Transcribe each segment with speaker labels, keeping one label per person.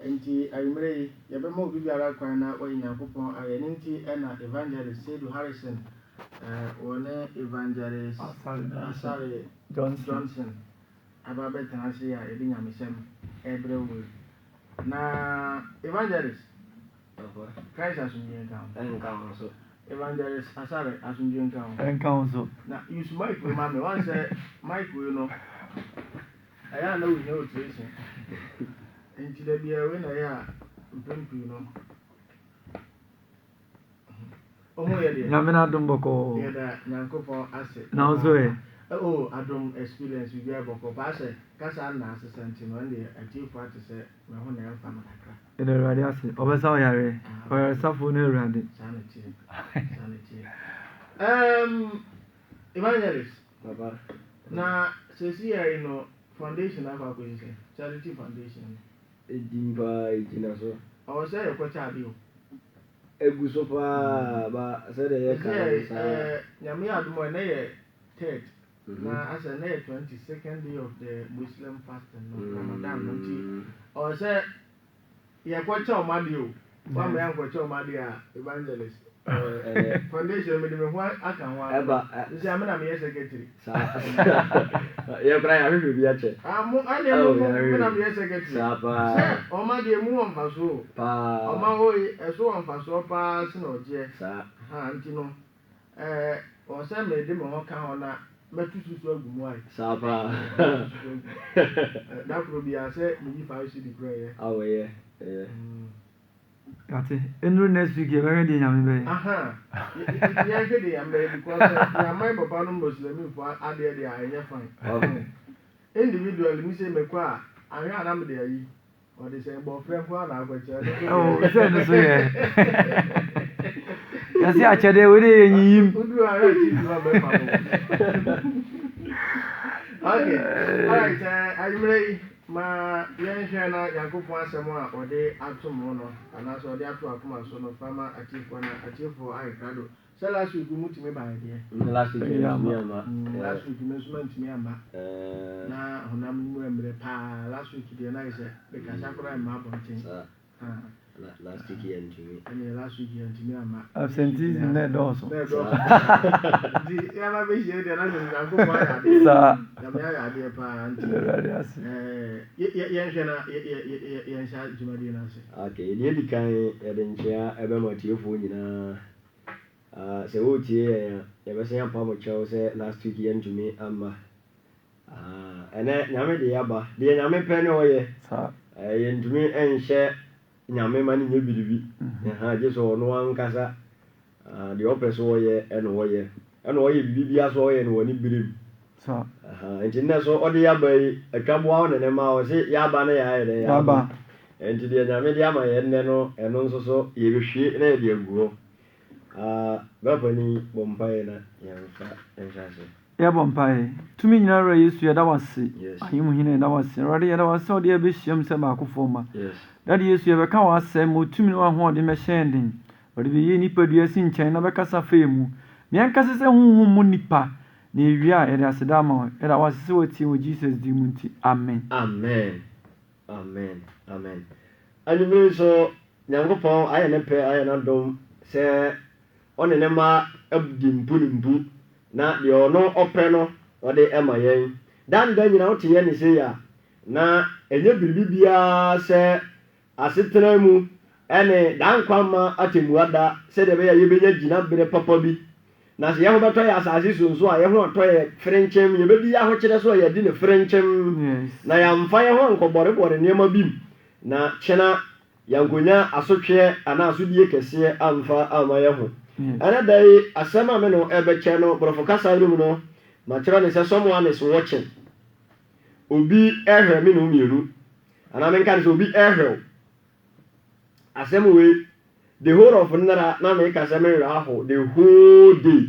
Speaker 1: enti ayimre yɛbɛma obi biara kwan na ɔyɛ Nyankopɔn ayɛ ne nti ɛna evangelist Sedu Harrison wɔne evangelist Asare Johnson aba bɛtena ase a yɛde nyamesɛm ɛbrɛ wo na evangelist Christ asomdwe nka ho so evangelist Asare asomdwe nka ho so na use mic we mama one say mic we no aya na we know tradition enti da bia we na ya mpempi no omo ye de
Speaker 2: nyamena domboko
Speaker 1: ye da Nyankopɔn ase
Speaker 2: na ozo e
Speaker 1: adom experience we bia boko ba se kasa na asesenti no ndi atifu ate se me ho na emfa na kakra
Speaker 2: ene rade ase obesa oyare oyare safo na rade
Speaker 1: sanity evangelist
Speaker 3: baba
Speaker 1: na sesi ya no foundation afa ko ise charity foundation
Speaker 3: edimba ejina so
Speaker 1: o se ye ko cha bi o
Speaker 3: egu so pa ba se de ye ka
Speaker 1: nyame adumo na ye third na asa na ye 22nd day of the Muslim fasting no Ramadan no ti o se ye ko cha o ma di o wa me an ko cha o ma di a evangelist foundation me de me ho aka ho
Speaker 3: eba
Speaker 1: nse amena me secretary
Speaker 3: sa ye bra ya hwe bi a che
Speaker 1: mo ane mo na me secretary
Speaker 3: sa pa
Speaker 1: o ma de mu on faso
Speaker 3: pa
Speaker 1: o ma hoyi eso on faso pa si na oje
Speaker 3: sa
Speaker 1: ha nti no o se me de me ho ka ho na metututu agumu ai
Speaker 3: sa pa
Speaker 1: da pro bi ase me fa isi di prayer
Speaker 3: awe
Speaker 2: ate enru next week ye very dey nyame be
Speaker 1: aha ye hwe dey am be because ya my papa no Muslim for ade dey anya fine individually me say me kwa ahwe ana me dey ayi o dey say bo friend for na akwache
Speaker 2: oh say no so ye ya si achede we dey yiyim
Speaker 1: udu ara ti do be pa okay all right ayimre ma yenhwe na Yakobon asem a ode atom no ana so ode ato akoma so no fama atifo na atifo ai krado so last week mutime ba ide
Speaker 3: last week me ama
Speaker 1: last week me so mantime ama na honam mu emre pa last week de na ise be ka sakura ma bontin
Speaker 3: last week yentimi
Speaker 1: ani last week yentimi ama
Speaker 2: absenteeism na doso
Speaker 1: di ya ba be je de na Yakobon ya de
Speaker 2: sa
Speaker 1: ya de pa anti yenhwe na yensha jumadi na se
Speaker 3: okay ni edikan edenchia ebe matiefo nyina se wo tie ya be sen pa mo chew se last week yentumi ama ene nyame de yaba de nyame pe ne oye
Speaker 2: sa
Speaker 3: yentumi enhye nyame mani nye biribi je so no ankasa de opeso oye ene oye bibi aso oye no woni birim
Speaker 2: sa
Speaker 3: enti na so ode yaba yi atwaboa ne ma o se yaba na ya ere
Speaker 2: yaba
Speaker 3: enti de nyame de ama ye nne no eno nso so ye behwe na ye de aguo baba ni bompae na yamfa enhase
Speaker 2: ya bompai tumi nyina ra Yesu ya da wase
Speaker 3: yes
Speaker 2: ayimu hina da wase rade ya da wase ode ya behyiam se ba akofo ma
Speaker 3: yes
Speaker 2: dade Yesu ya beka wa asem mo tumi no ho ode me hyendin ode be yi nipa dua si nkyɛn na beka sa femu me ankase se honhom mu nipa na ewia ya da aseda ma ya da wase se wati wo Jesus di mu nti amen
Speaker 3: amen amen amen anime so Nyankopɔn aye ne pe aye na dom se one ne ma abdi mpu na de ono opre no ode ema yen dan nyina wote ye ne se ya na enye biribibia se asetena mu ene dan kwama atemuada se de be ya yebenya gina bere papa bi na se ye ho beto ya asase sunso a ye ho to ye frenchem ye be bi ya ho kire so ye di ne frenchem na ya mfa ye ho nkobore ne ma bim na chena yangonya asotwe ana asodie kese amfa ama ye ho ana dai asema me no ebe che no brofo kasa rum no ma kira ne se someone is watching obi ehwe me no mienu ana me kan so obi ehwe asem we the whole of nara na me ka se me ra ho the whole day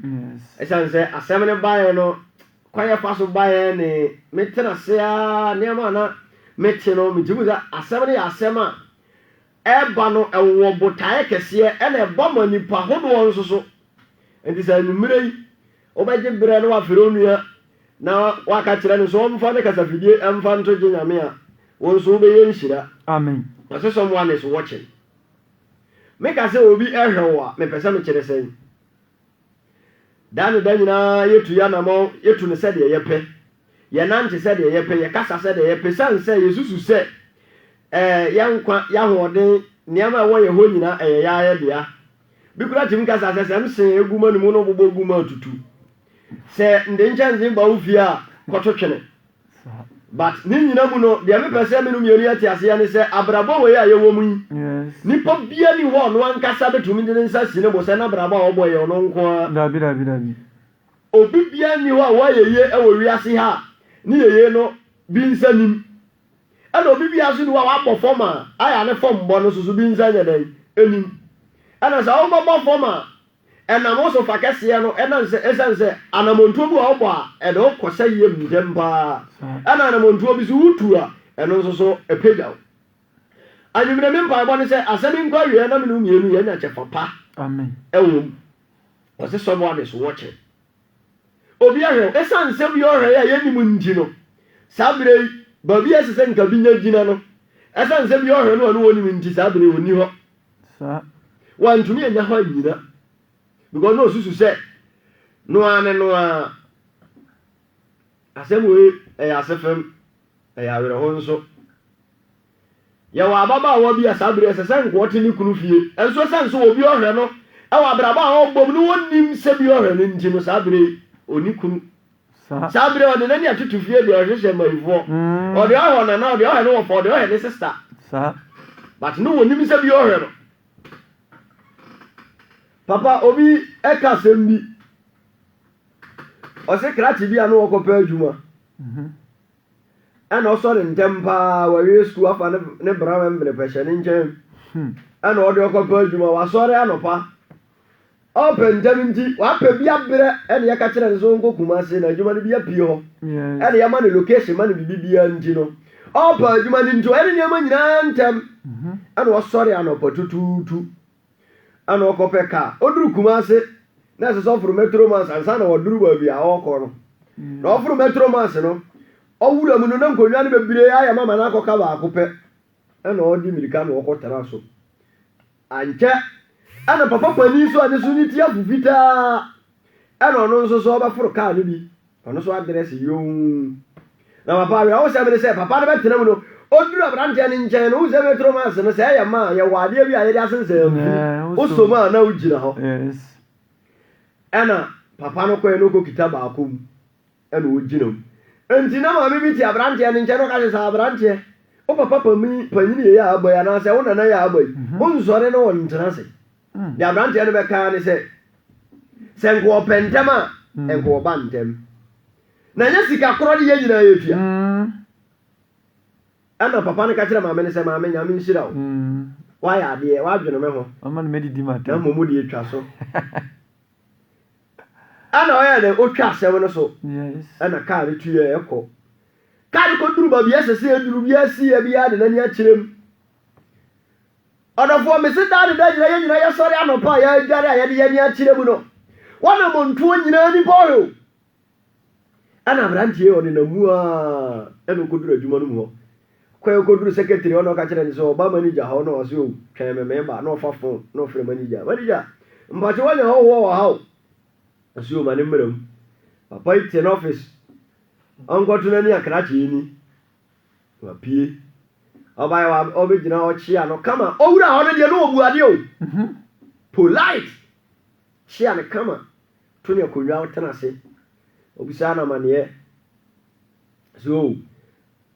Speaker 2: yes
Speaker 3: esan se asem ne bae no kwaya paso bae ne me tena se a ne ma na me te no me jimu za asem ne ya asema eba no ewo botae kese e na eba manipa hodo nso so enti sa numere yi obaje bere no afere onua na waka kire ne so mfa ne kasafidie emfa nto je nyame a wo nso wobɛyɛ nhyira
Speaker 2: amen
Speaker 3: ɔsɛ someone is watching meka sɛ obi ɛhwɛ wo a mepɛ sɛ mekyerɛ sɛn daa ne da nyinaa yɛtu yɛ anamɔ yɛtu no sɛdeɛ yɛpɛ yɛnante sɛdeɛ yɛpɛ yɛkasa sɛdeɛ yɛpɛ sane sɛ yɛsusu sɛ yɛnkwa yɛahoɔden nneɛma a ɛwɔ yɛ hɔ nyinaa ɛyɛ yɛayɛ dea bi kora timi kasa sɛ sɛ msee eguma no mu no bobɔ guma atutu sɛ nde nkyɛnse ba wo fie a kɔto twene but ne nyina mu no deɛ mepɛ sɛ meno mmienu yɛte aseɛ ne sɛ abrabɔ wei a yɛwɔ mu yi nipa bia ni hɔ no ankasa bɛtumi de ne nsa si ne bo sɛ na abrabɔ a wɔbɔ yɛ ɔno nko a
Speaker 2: dabi
Speaker 3: obi bia ni hɔ a wɔayɛ yie ɛwɔ wiase ha ne yɛyɛ no bi nsa nim ɛna obi bia so ni hɔ a wɔabɔ fam a ayɛ ne fam bɔ no soso bi nsa nyɛ dɛn ɛnim ɛna sɛ wobɛbɔ fam a ɛnam wo so fa kɛseɛ no ɛsiane sɛ anamontuo bi a wobɔ a ɛde wokɔ sɛ yie ntɛm paa ɛna anamontuo bi so wotu a ɛno nso so ɛpagya wo anwummerɛ me mpaebɔ ne sɛ asɛm nkɔ awie na mene mmienu yɛanya kyɛfa pa ɛwɔ mu ɔsɛ someone is watching obi ahwɛ ɛsiane sɛ bi ɔhwɛ yɛ a yɛnim nti no saa berɛ yi baabi ɛsɛ sɛ nka bi nya gyina no ɛsiane sɛ bi ɔhwɛ no ɔno wɔnim nti saa berɛ ɔnni hɔ wantumi anya hɔ anyina because no susu sɛ noa ne noa asɛm wei ɛyɛ asɛfam ɛyɛ awerɛho nso yɛwɔ ababaawa bi a saa berɛ ɛsɛ sɛ nkɔɔte ne kunu fie ɛnso sɛ nso wɔ bi ɔhwɛ no ɛwɔ abrabɔ a ɔbɔm no wɔnnim sɛ bi ɔhwɛ no nti no saa berɛ ɔni kunu saa berɛ ɔde n'ani atoto fie deɛ ɔhyehyɛ mayifoɔ ɔde ɔhwɛ nana ɔde ɔhwɛ no wɔfa ɔde ɔhwɛ ne sista but no wɔnnim sɛ bi ɔhwɛ no papa obi ɛka asɛm bi ɔsɛ krakye bi a no wɔkɔpɛ adwuma ɛna ɔsɔre ntɛm paa wɔwie sukuu afa ne bra mɛmbrɛ pɛhyɛ ne nkyɛn ɛna ɔde ɔkɔpɛ adwuma wasɔre anɔpa ɔpɛ ntɛm nti wapɛ bi abrɛ ɛna yɛka kyerɛ ne so nkɔ Kumase na adwuma no bi apue hɔ ɛna yɛma ne location ma ne bibibia nti no ɔpɛ adwuma no nti ɛne nneɛma nyinaa ntɛm ɛna ɔsɔre anɔpa tutuutu ana ɔkɔpɛ kaa ɔduru Kumase na ɛsɛ sɛ ɔforo metromans ansa na wɔduru baabi a ɔkɔ no na ɔforo metromans no ɔwura mu no na nkonnwa no bebree ayɛ mama no akɔka baako pɛ ɛna ɔde mirika na ɔkɔtara so ankyɛ ɛna papa pani so ade so ne ti afu fitaa ɛna ɔno nso so ɔbɛforo kaa no bi ɔno so adrɛse yom na papa awia wo sɛ mene sɛ papa no bɛtena mu no ɔduru aberanteɛ no nkyɛn no wo sɛ metromans no sɛ ɛyɛ ma yɛwɔ adeɛ bi a yɛde asensɛm wosom a na wogyina hɔ ɛna papa no kɔɛ no kɔkita baako mu ɛna ɔgyina mu enti na maame bi te aberanteɛ no nkyɛn no ka kyɛ sɛ aberanteɛ wo papa panyini yɛ yɛ abɔ yi anaasɛ wo nana yɛ abɔ yi wonsɔre na wɔntena se de aberanteɛ no bɛkaa ne sɛ nka wɔpɛ ntɛm a ɛnka wɔba ntɛm na nyɛ sika korɔ de yɛ nyinaa yɛtua ɛna papa no ka kyerɛ maame no sɛ maame nyame nhyira wo woayɛ adeɛ woadwene me ho na mmom de ɛtwa so ɛna ɔyɛ dɛ ɔtwa asɛm no so ɛna kaa no tuyɛ ɛkɔ kaa no kɔduru baabi ɛsɛ sɛ aduru bi asi ya biara de n'ani akyerɛ mu ɔdɔfoɔ mese daa de da gyina yɛ nyina yɛsɔre anɔpa a yɛadware a yɛde yɛni akyerɛ mu no wɔnam ntuo nyinaa nipa ɔhɛ ɛna aberanteɛ ɔde namu a ɛna ɔkɔduru adwuma no mu hɔ kɔyɛ kɔduru secretary ɔna ɔka kyerɛ ne sɛ ɔba manager hɔ na ɔsɛ o twɛn mɛmɛɛba na ɔfa phone na ɔfrɛ manager mpakye wɔnyɛ hɔ wɔ haw ɔsɛ o ma ne mmerɛ mu papa yi te n'office ɔnkɔto n'ani akrakye yi ni wapie ɔbayɛ ɔbɛgyina hɔ kyea no kama ɔwura hɔ no deɛ ne ɔbu adeɛ o polite kyea no kama to ne akonnwa tena ase ɔbusaa no amanneɛ so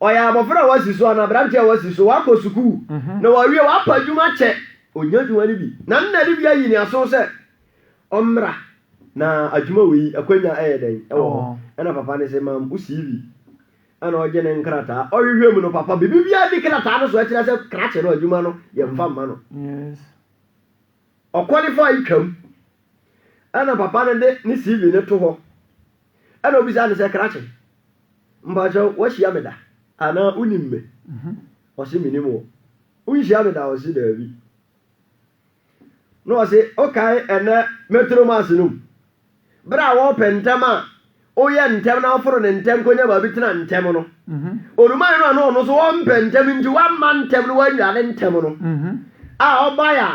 Speaker 3: ɔyɛ abɔfra a wasi so ana aberante a wasi so wakɔ sukuu na wawie wapa adwuma kyɛ ɔnya adwuma no bi na nna de bi ayi ne aso sɛ ɔmmra na adwuma wei akwanya ɛyɛ dɛn ɛwɔ hɔ ɛna papa ne sɛ mam wosii bi ɛna ɔgye ne nkrataa ɔhwehwɛ mu no papa bibibia di krataa no so akyerɛ sɛ krakye no adwuma no yɛmfa mma no ɔkwalify twam ɛna papa no de ne CV ne to hɔ ɛna obisa ne sɛ krakye mpakyɛw wahyia me da anaa wonim me ɔse menim wɔ wonhyia me da ɔse daabi na ɔse ɔkae ɛnɛ metromase no mu berɛ a wɔpɛ ntɛm a oya ntem na oforo ne ntem konya ba bitina ntem no oruma no no so won pe ntem nti wan man ntem no wan ya ne ntem no a obaya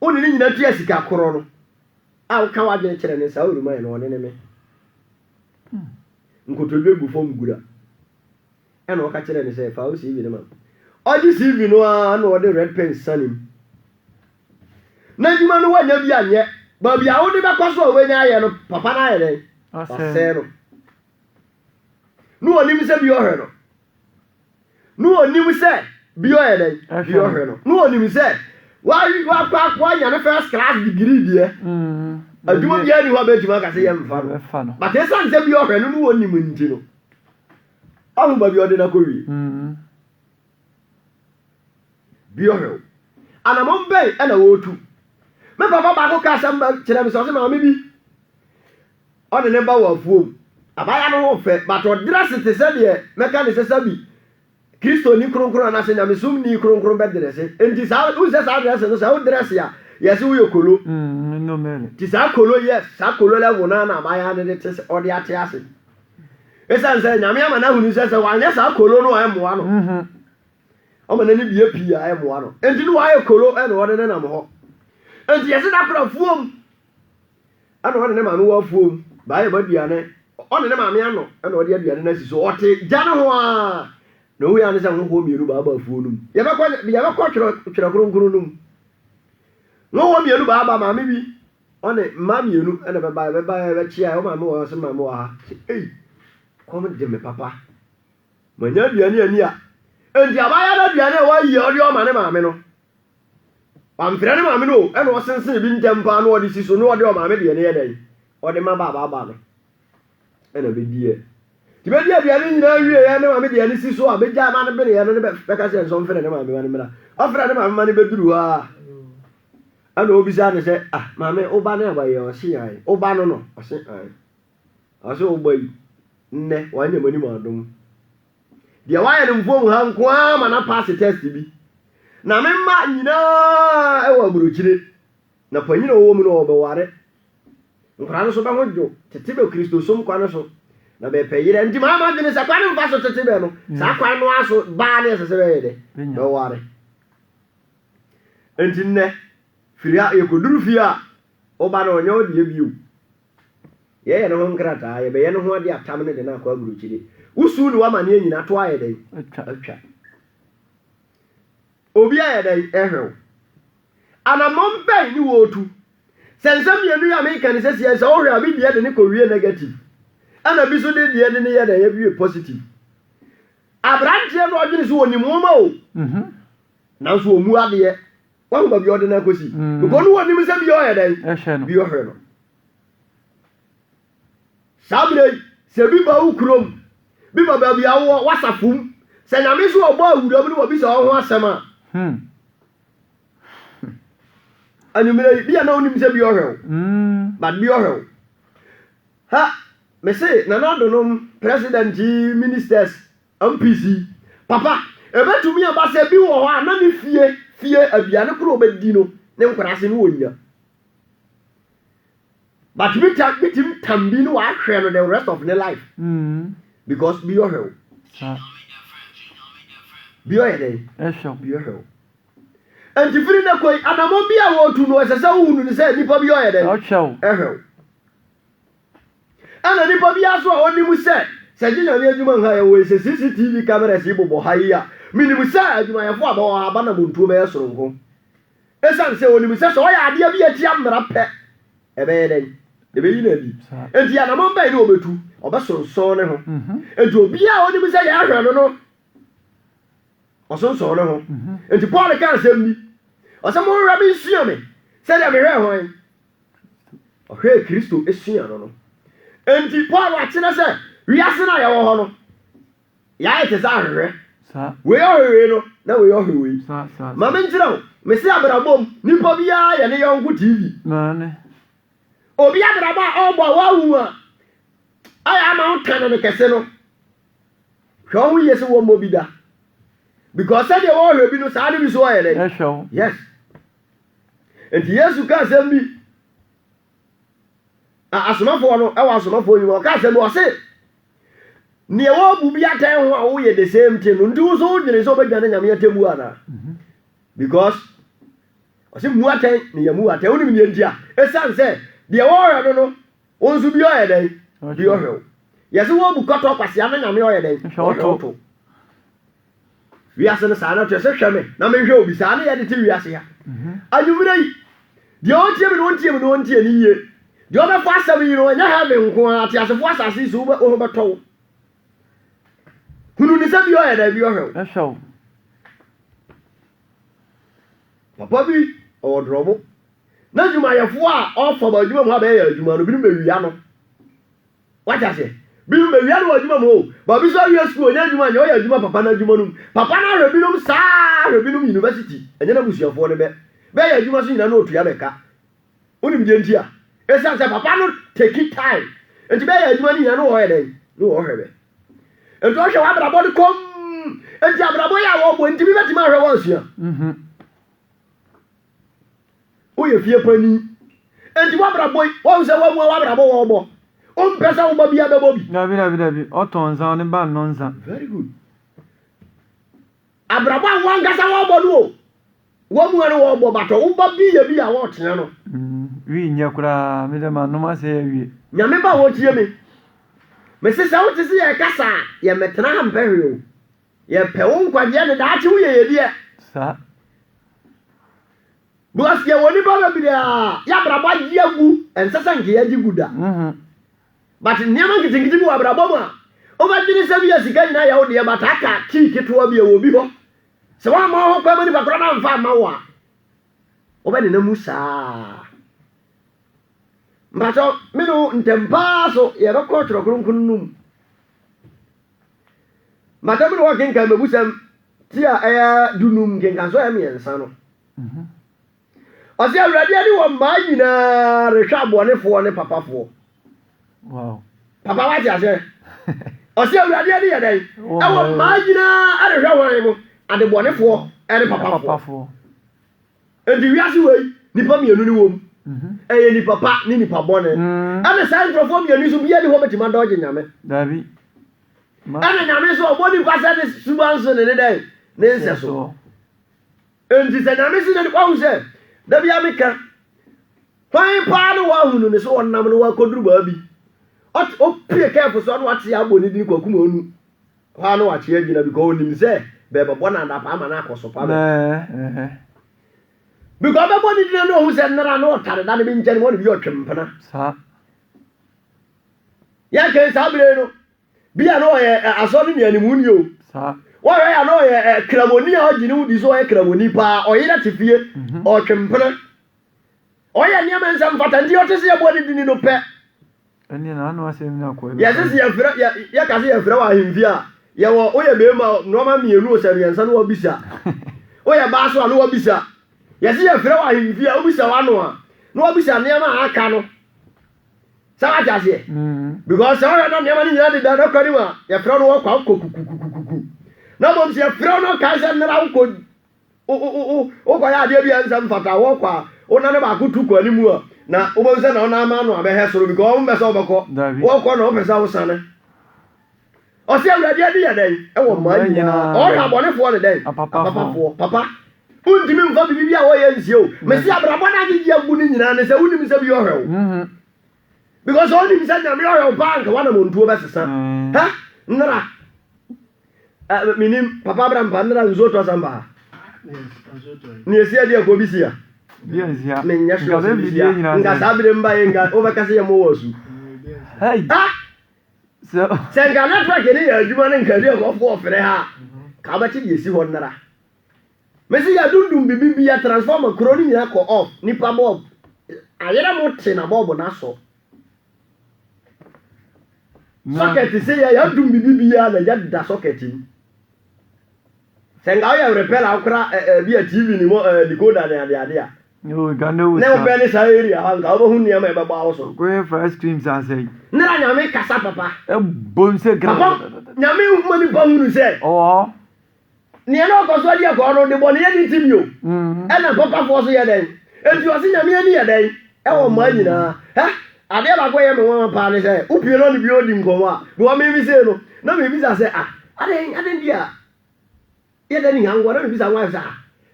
Speaker 3: oni ni nyina tua sika koro no a ka wa je kire ne sa oruma no ne me nkotobe bu fom gura e no ka kire ne se fa o CV ne ma oji CV no a no de red pen sanim na juma no wanya bi anye ba bia wo de be kwaso we nya ye no papa na ye den asero no oni mi se bi o he no oni mi se bi o ye den bi o he no oni mi se wa kwa nya ne first class degree die aduma bia ni ho ba juma ka se ye mfa no but esan se bi o he no oni mi nti no awu ba bi o de na ko wi bi o he ana mo mbe ana wo tu me papa ba ko ka samba kire mi so se ma me bi on ne ba wa fuom abaya no ho fe but o dress te se de meka ne se sabi Kristo ni kronkron na se na mesum ni kronkron be dress enti sa u se sa dress no sa u dress ya yes u yokolo
Speaker 2: no mere
Speaker 3: ti sa kolo yes sa kolo level na na abaya ne te se o de ate ase esan se nyame ama na hunu se wa nya sa kolo no amoa no o ma na ni bie pia amoa no enti no wa ye kolo e no o de na mo ho enti yes na kro fuom ana o de ne ma no wa fuom ba ye ba duane on ne ma me ano ana o de aduane na si so o te ja no ho a no we ane se ho ho mienu ba ba fuo num ye ba kwa twere kronkron num no ho mienu ba ba ma me bi on ma mienu ana ba ba chia o ma me wo se ma me wa ei kom de me papa manya aduane ani a enti abaya na aduane wa yi o de o ma ne ma me no amfira ne ma me no ana o sense bi ntempa no o de si so no o de o ma me de ne ye dai o de ma ba no ena be die ti be die aduane nyina wie ya ne ma me de ne si so a be ja ma ne be ne be ka se so mfira ne ma me mra afira ne ma ne be duru ha ana obi sa ne se ah ma me oba ne ba ye o si ai oba no o si ai aso oba yi nne wa nya mani ma dum de wa ye ne mfom ha nko a ma na pass test bi na me ma nyina e wa buruchire na panyina wo mu no o be ware nkra no so ba hojo tete be Kristo so mkwa no so na be peyire ndi ma de ne sa kwa no mfa so tete be no sa kwa no aso ba ne se se be de do ware enti ne firia e koduru fia o ba no onyo de biu ye no nkrata ye be ye no ho de atam ne de na kwa buruchire usu ni wa ma ne nyina to aye de atwa obi aye de ehwe ana mombe ni wotu sensem yenu ya me kan se se o hwe abi die de ne ko wie negative ana bi so de die de ne ye de ye bi positive abrantie no odwene so woni mu ma o na so omu ade wa ba bi ode na kosi ko no woni mi se bi o ye de bi o hwe no sabre se bi ba ukrom bi ba bi awo wasafum se na me so obo awuro bi no bi so ho asema anumere bia na onim se bi ohwe but bi ohwe ha me say na na donom president ministers MPC papa ebetumi aba se bi wo ho ana ne fie aduane kro obedi no ne nkwara se no wonya but bitim tambi no wa hwe no the rest of the life because bi ohwe bi ohwe bi ohwe enti firi na koi anamo bia wo tu no esesa wu nu se nipa bi oye de ehwe ana nipa bia so oni mu se jinya ni adwuma nha ya wo se CCTV camera si bobo haya minimu se adwuma ya fo aba na montuo be soronko esan se oni mu se so ya ade bia tia mra pe ebe den ebe yi na bi enti anamo ba ni obetu obesoronso ne ho enti obi a oni mu se ya ahwe no osonso ne ho enti Paul kan semni osamo rabi suame se da me hwe ho o hwe Kristo esua no enti Paul atena se wiase na ya wo ho no ya ite sa hwe we ohwe no na we ohwe ma me ntira me se abrabom nipa bia ya ne yonku TV
Speaker 2: mane
Speaker 3: obi abraba ogbo wa wu a aya ma utan no kese no hwe hu yesi wo mobida because said you all be no sad be so yes and yesu ka sembi asomafo no e wa asomafo yi wo ka se mo se ne wo bu bi atan ho a wo ye the same thing no ndu so wo gyere so obedwane nyame atemu ana because ose mu atan ne ya mu atan woni me ndia esan se de wo hwe no onzu bi oye den bi ohwe yesi wo bu koto kwase ana nyame oye den ohwe wiase no sana to se hweme na me hwe obi sana ye de ti wiase ya anyumire yi de o tie me no tie me no tie ni ye de o be fa asem yi no nya ha me nko ati asefo asase so wo be to hunu ni se bi oye den bi ohwe
Speaker 2: ehwo
Speaker 3: papa bi o drobo na juma yefo a ofa ba juma mo ba ya juma no bi no bewia no wacha se bi no bewia no juma mo ba bi so yes school nya juma nya o ya juma papa na juma no papa na re bi no sa re bi no university enye na busuafo ne be ya juma so nyina no otua beka onim je ntia esa se papa no take it time enti be ya juma ni nyina no o ya den no o hwebe enti o hwe wa brabo de kom enti abrabo ya wo bo enti bi beti ma hwe wo asua oye fie pani enti wa brabo wo se wa mu wa brabo wo bo o mpesa wo bia be bobi
Speaker 2: dabi otonza ne ba nonza
Speaker 3: very good abrabo wa ngasa wo bo no wo mu ne wo bo bato wo ba bi ya bi ya wo tene no
Speaker 2: wi nya kura me de ma no ma se wi
Speaker 3: nyame ba wo tie me se sa wo ti se ye kasa ye metena ha mpehwe o ye pe wo nkwaje ne da achi wo ye die
Speaker 2: sa
Speaker 3: because ye woni ba bi dia ya brabo agiagu ensesa nke ya giguda but nyama ngitingiti bi wa brabo ma o ba dini se bi ya sika nyina ya wo de bataka ki keto bi e wo bi ho se wa ma ho kwa mani bakra na mfa ma wa o ba ne na musa mbato minu ntempa so ye ba ko tro kronkron num mata minu wa kenka mebusam tia aya dunum kenka so ya mi ensa no ose awurade ani wo ma nyina rehwa abonefo ne papafo
Speaker 2: wow
Speaker 3: papa wa tia ose awurade ani yedai e wo ma nyina arehwa won mo ade bonefo ene papafo edi wiase wei nipa mienu ni wom eye ni papa ni nipa bone ane sai ntrofo mienu so bia ni ho betima doje nyame
Speaker 2: dabi
Speaker 3: ane nyame so obodi kwasa de subanso ne dai ne nseso enti se nyame si ne kwa se da bia meka kwan pa no wa hunu ne so wonnam no wa koduru ba bi o pie kefo so no ate aboni din kwakum onu kwa no wa che agina bi ko onim se be be bona da pa ma na akoso pa because be boni din no hu se nra no tare da ne bi nche ne woni bi otwempana
Speaker 2: sa
Speaker 3: ya ke sa bire no bia no ye aso ni animu ni o
Speaker 2: sa
Speaker 3: wa ya no ye kramoni a ogini udi so ye kramoni pa oyira tifie o twempana oya ni amansa mfata ndi otese ye boni din no pe
Speaker 2: eni na anu asem na ko
Speaker 3: ya sisi ya fra ya kasi ya fra wa himfi a ye wo oya be ma no ma mienu o sabiansa no obisa oya ba so anu obisa ya si ya fra wa himfi a obisa wa no a no obisa ne ma aka no sawa jase because sawa na ne ma ni nyade da kwani wa ya fra no wa kwa kokukukukuku na mo si ya fra no ka se nra ko o kwa ya de bia nsa mfata wo kwa ona ne ba kutu kwa ni mu a na o bo se na ona ma no abe he soro because o mbesa obeko wo kwa na o pesa wo sane o se awurade ade ya dai e wo ma nyina o na bonefo ne dai papa untimi mfa bibi a wo ye nsie o me si abrabo na agi agu ni nyina ne se unim se bi o hwe because only me say na me o bank wana mo ntuo besesa ha nra minim papa bram pandra nzoto samba ni esi ade ko bisia
Speaker 2: bisia
Speaker 3: me nya sho nga sabire mba yenga obakase ye mo wosu
Speaker 2: hey so
Speaker 3: senga na tra ke ni ya adwuma ne nkari ko fo ofre ha ka ba ti yesi ho nra me si ya dundum bibi ya transformer kroni nya ko off nipa mob ayera mo te na mob na so socket se ya dum bibi ya na ya da socket ni senga ya repair akra bi a TV ni mo decoder na ade a
Speaker 2: no gano
Speaker 3: ne o be ni sa area ha nga obo hu ni ma e ba ba wo so
Speaker 2: go first stream sa say
Speaker 3: nra nyame kasa papa
Speaker 2: e bom se gra
Speaker 3: nyame hu ni ba hu se
Speaker 2: oh
Speaker 3: ni na ko so dia ko no de bo ni ye ni tim yo e na papa fo so ye den enti o se nyame ni ye den e wo ma nyina ha ade ba ko ye me won pa ne say upie no ni bi odi nkomo a bi wa me bi say no na me bi say ade ndia ye da ni hangwa na me bi say wa say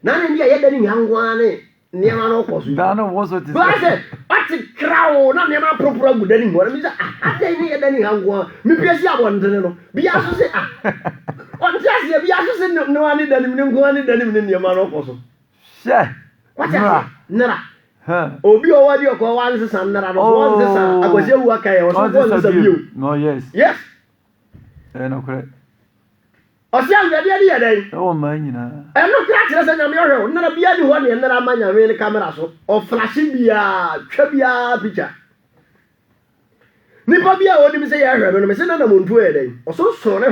Speaker 3: na ne ndia ye da ni hangwa ne ne ma no ko so
Speaker 2: da no wo so ti
Speaker 3: ba say ati krawo na ne ma propro gu da ni mo na me say ade ni ye da ni hangwa me pie si abonten no bi aso say on just ye bi aso say no ani da ni nko ani da ni ne ma no ko so
Speaker 2: she
Speaker 3: nara obi o wadi ko wan se san nara no wan se san agose wu aka ye o so wan se bio
Speaker 2: no yes no correct
Speaker 3: o se an gade ye dai
Speaker 2: o man nyina
Speaker 3: no kra kire se nyame ohwe nara bia ni ho ne nara ma nyame ni camera so o flash bia twa bia picture ni pa bia o di mi se ye hwe no me se na mo ntu ye dai o so so ne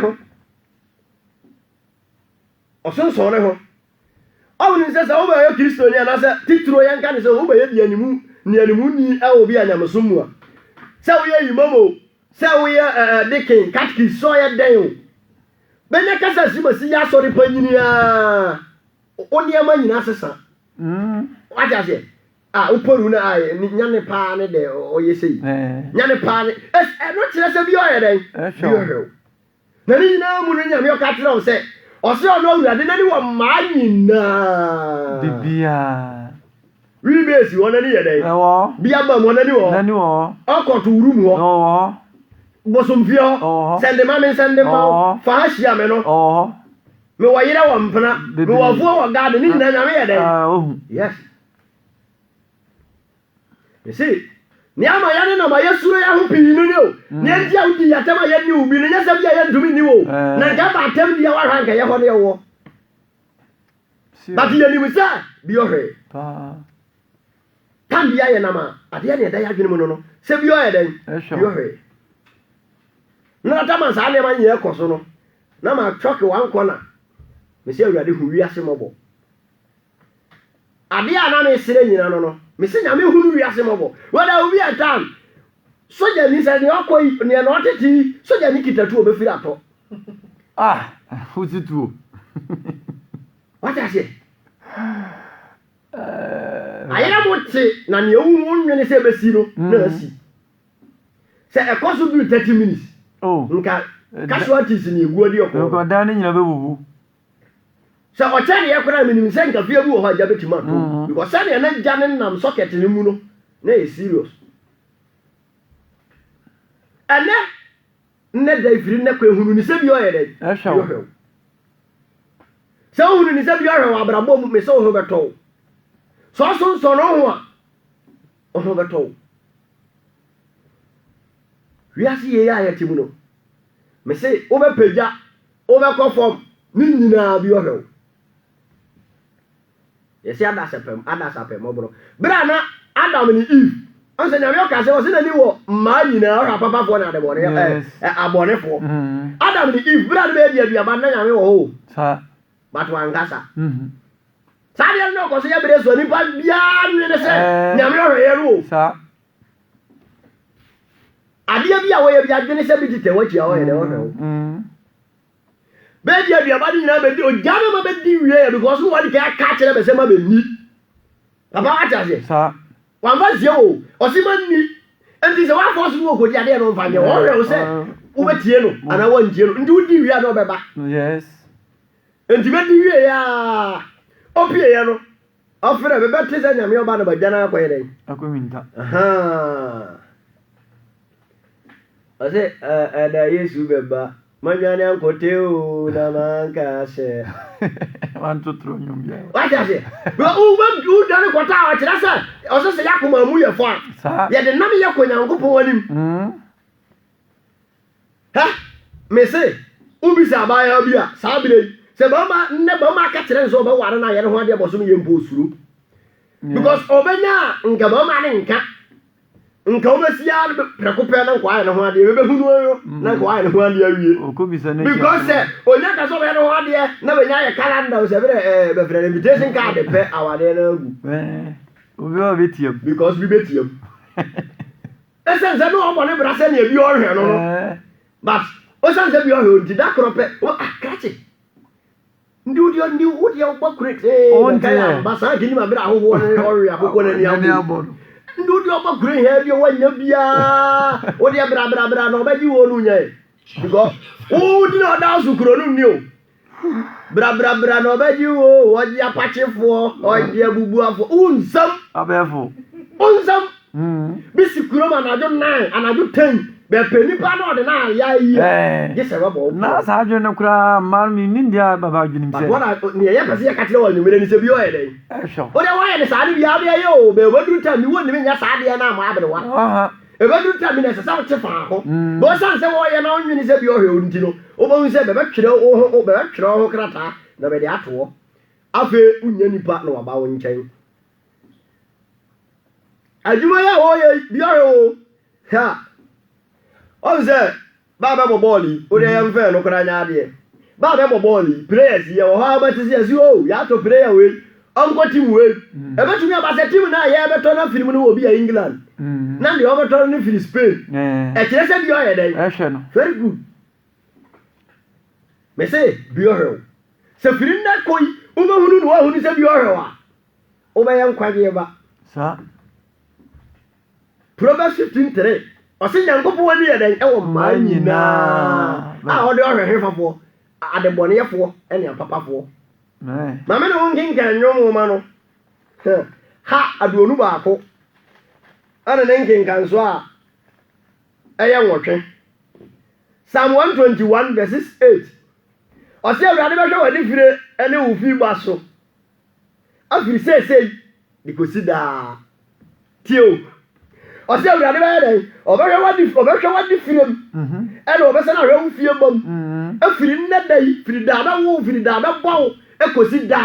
Speaker 3: ho awuni se sa oba yo kristo ni anase titro yanka ni se oba ye dianimu ni e obi anyamsommu a se wo ye yimomo se wo ye dikin katki so ye den o benya kasa si ya sori panyini a oni amanyina sesa waja se uporu na ai nyane pa ne de o ye sei nyane pa ne no kire se bi o ye den bi o hwe na ni na mu no nyame o ka tira o se ose ono awurade na ni wo manyina
Speaker 2: bibia
Speaker 3: wi besi wona ni yede
Speaker 2: ewo
Speaker 3: bia ba mo na ni wo okoto room wo
Speaker 2: owo
Speaker 3: bosomfio sende ma fa hia me no me wo yire wo mpena me wo vuo wo gade ni nyina nyame yede yes you see ni ama ya ne na ma yesuro ya ho pii no ni o ni anti a udi ya tema ya ni ubi no nyasa bia ya ndumi ni wo na ga ba tem dia wa hwanka ye ho ne wo ba ti ya ni musa bi o hwe
Speaker 2: pa
Speaker 3: kan bia ye na ma ade ya ne da ya dwene mu no se bi o ye den bi o hwe na ta man sa ne ma nye ko so no na ma choke wan kona me se awurade hu wi ase mobo ade a na me sire nyina no me se nyame hu wi ase mobo wada obi atam soja ni se ni okoi ni na oteti soja ni kitatu obefiri ato
Speaker 2: huzitu
Speaker 3: what I say ayira mote na ne ewu nwene se besi no na asi se ekoso bi 30 minutes nka casualties ni eguodi okọ
Speaker 2: ko da ni nyina bebubu
Speaker 3: se o chane ye kora minim se nka fie bi wo ha ja betima to because se na ja ne nam socket ni mu no na e serious ane ne da ifiri ne ko ehunu ni se bi o ye de se ohunu ni se bi o wa abrabo mu me se o beto so no ho a o beto wiase ye ya yati mu no me se o be peja o be ko form ni nyina bi o hwe yesi ada sapem obro bra na Adam ni Eve anse nyame o ka se o se na ni wo ma nyina o papa fo na de bone abone fo Adam ni Eve bra na be dia aduaba na nyame wo ho
Speaker 2: sa
Speaker 3: batu angasa sa dia no ko se ya bere so ni pa bia ne se nyame o hwe ru
Speaker 2: sa
Speaker 3: adia bia wo ye bia dwene se bi tete wachi a wo ye de wo hwe be dia aduaba ni nyina be di o jame ma be di wie because no one can catch them be se ma be ni papa acha
Speaker 2: sa
Speaker 3: wan va zie o si man ni enti se wa force wo ko di ade no mfa nye wo hwe o se wo betie no ana wo ntie no ndi wo di wie a no be ba
Speaker 2: yes
Speaker 3: enti be di wie ya opie ya no ofere be be tese nyame oba no ba jana ko yede
Speaker 2: akwinta
Speaker 3: ase da Yesu be ba manyane ankote o na manka se
Speaker 2: wan tutro nyumbia
Speaker 3: wacha se u dane kwata a kira se o se yakoma mu ye fo a ye de nam ye konyankopon wanim ha me se ubi sa ba ya bia sa bile se ba ma ka kire nso ba ware na ye ne ho ade boso ye mposuro because obenya nka ba ma ne nka obesia prekope na kwa ne ho ade be hunu yo na kwa ne ho ade awie
Speaker 2: okobisa ne
Speaker 3: because onya ka so be ne ho ade na be nya ye calendar o se be friend invitation card pe awade na agu
Speaker 2: obi o betiam
Speaker 3: because we betiam esense no omo ne bra se ne bi o hwe no but o sense bi o hwe nti da krope o akache ndi udi o gbakure nka ya basa gini ma bra ho ho ne o hwe akoko na ni abo ndu di oba kure he bi wanya bia wo de bra no ba ji wo nu nye because wo di no da su kuro nu ni o bra no ba ji wo wo ji apachefo o ji abubuafo unsam
Speaker 2: abefo
Speaker 3: unsam bisi kuro ma na jo 9 anajo 10 be peni pa no de na ya yi ye se ba bo
Speaker 2: na sa jo na kura mal mi nindia baba junim se
Speaker 3: ba wona ni ye pese ye ka tire wo nyumere ni se bi o ye den o de wa ye ni sa de bia bia ye o be waduru ta mi woni me nya sa de na ma abere wa e waduru ta mi na se sa wo che fa ho bo san se wo ye na onwini se bi o he onti no o bo se be be twere o be twere ho krata na be de ato afa unya nipa na wa ba wo nchen ajuma ya wo ye bi o ha Onze baba boboli o de yam fe no kra nya de baba boboli prayers ye o ha ba ti se o ya to prayer we onko team we e betumi abase team na ye beto na film no obi ya England na de o beto no film Spain e kire se bi o ye den
Speaker 2: e hwe no
Speaker 3: very good me say bi o hwe se film na koi o ba hunu no hunu se bi o hwe wa o ba yan kwaje ba
Speaker 2: sa
Speaker 3: Proverbs 15:3 Osi nyankopon wani ye den e wo man nyina a ode ohwehwe fafo adebone yefo ene apapafo ma me no nkin kan nyomo ma no ha aduonu baako ana nkin kan so a eye nwotwe Psalm 121 verses 8 Osi awurade be hwe wani fire ene wo fi ba so afiri sei dikosi da tio Osi awurade be den obehwe wadi firem ene obese na hwe fie bom afiri nnedai firi dada bawo ekosi da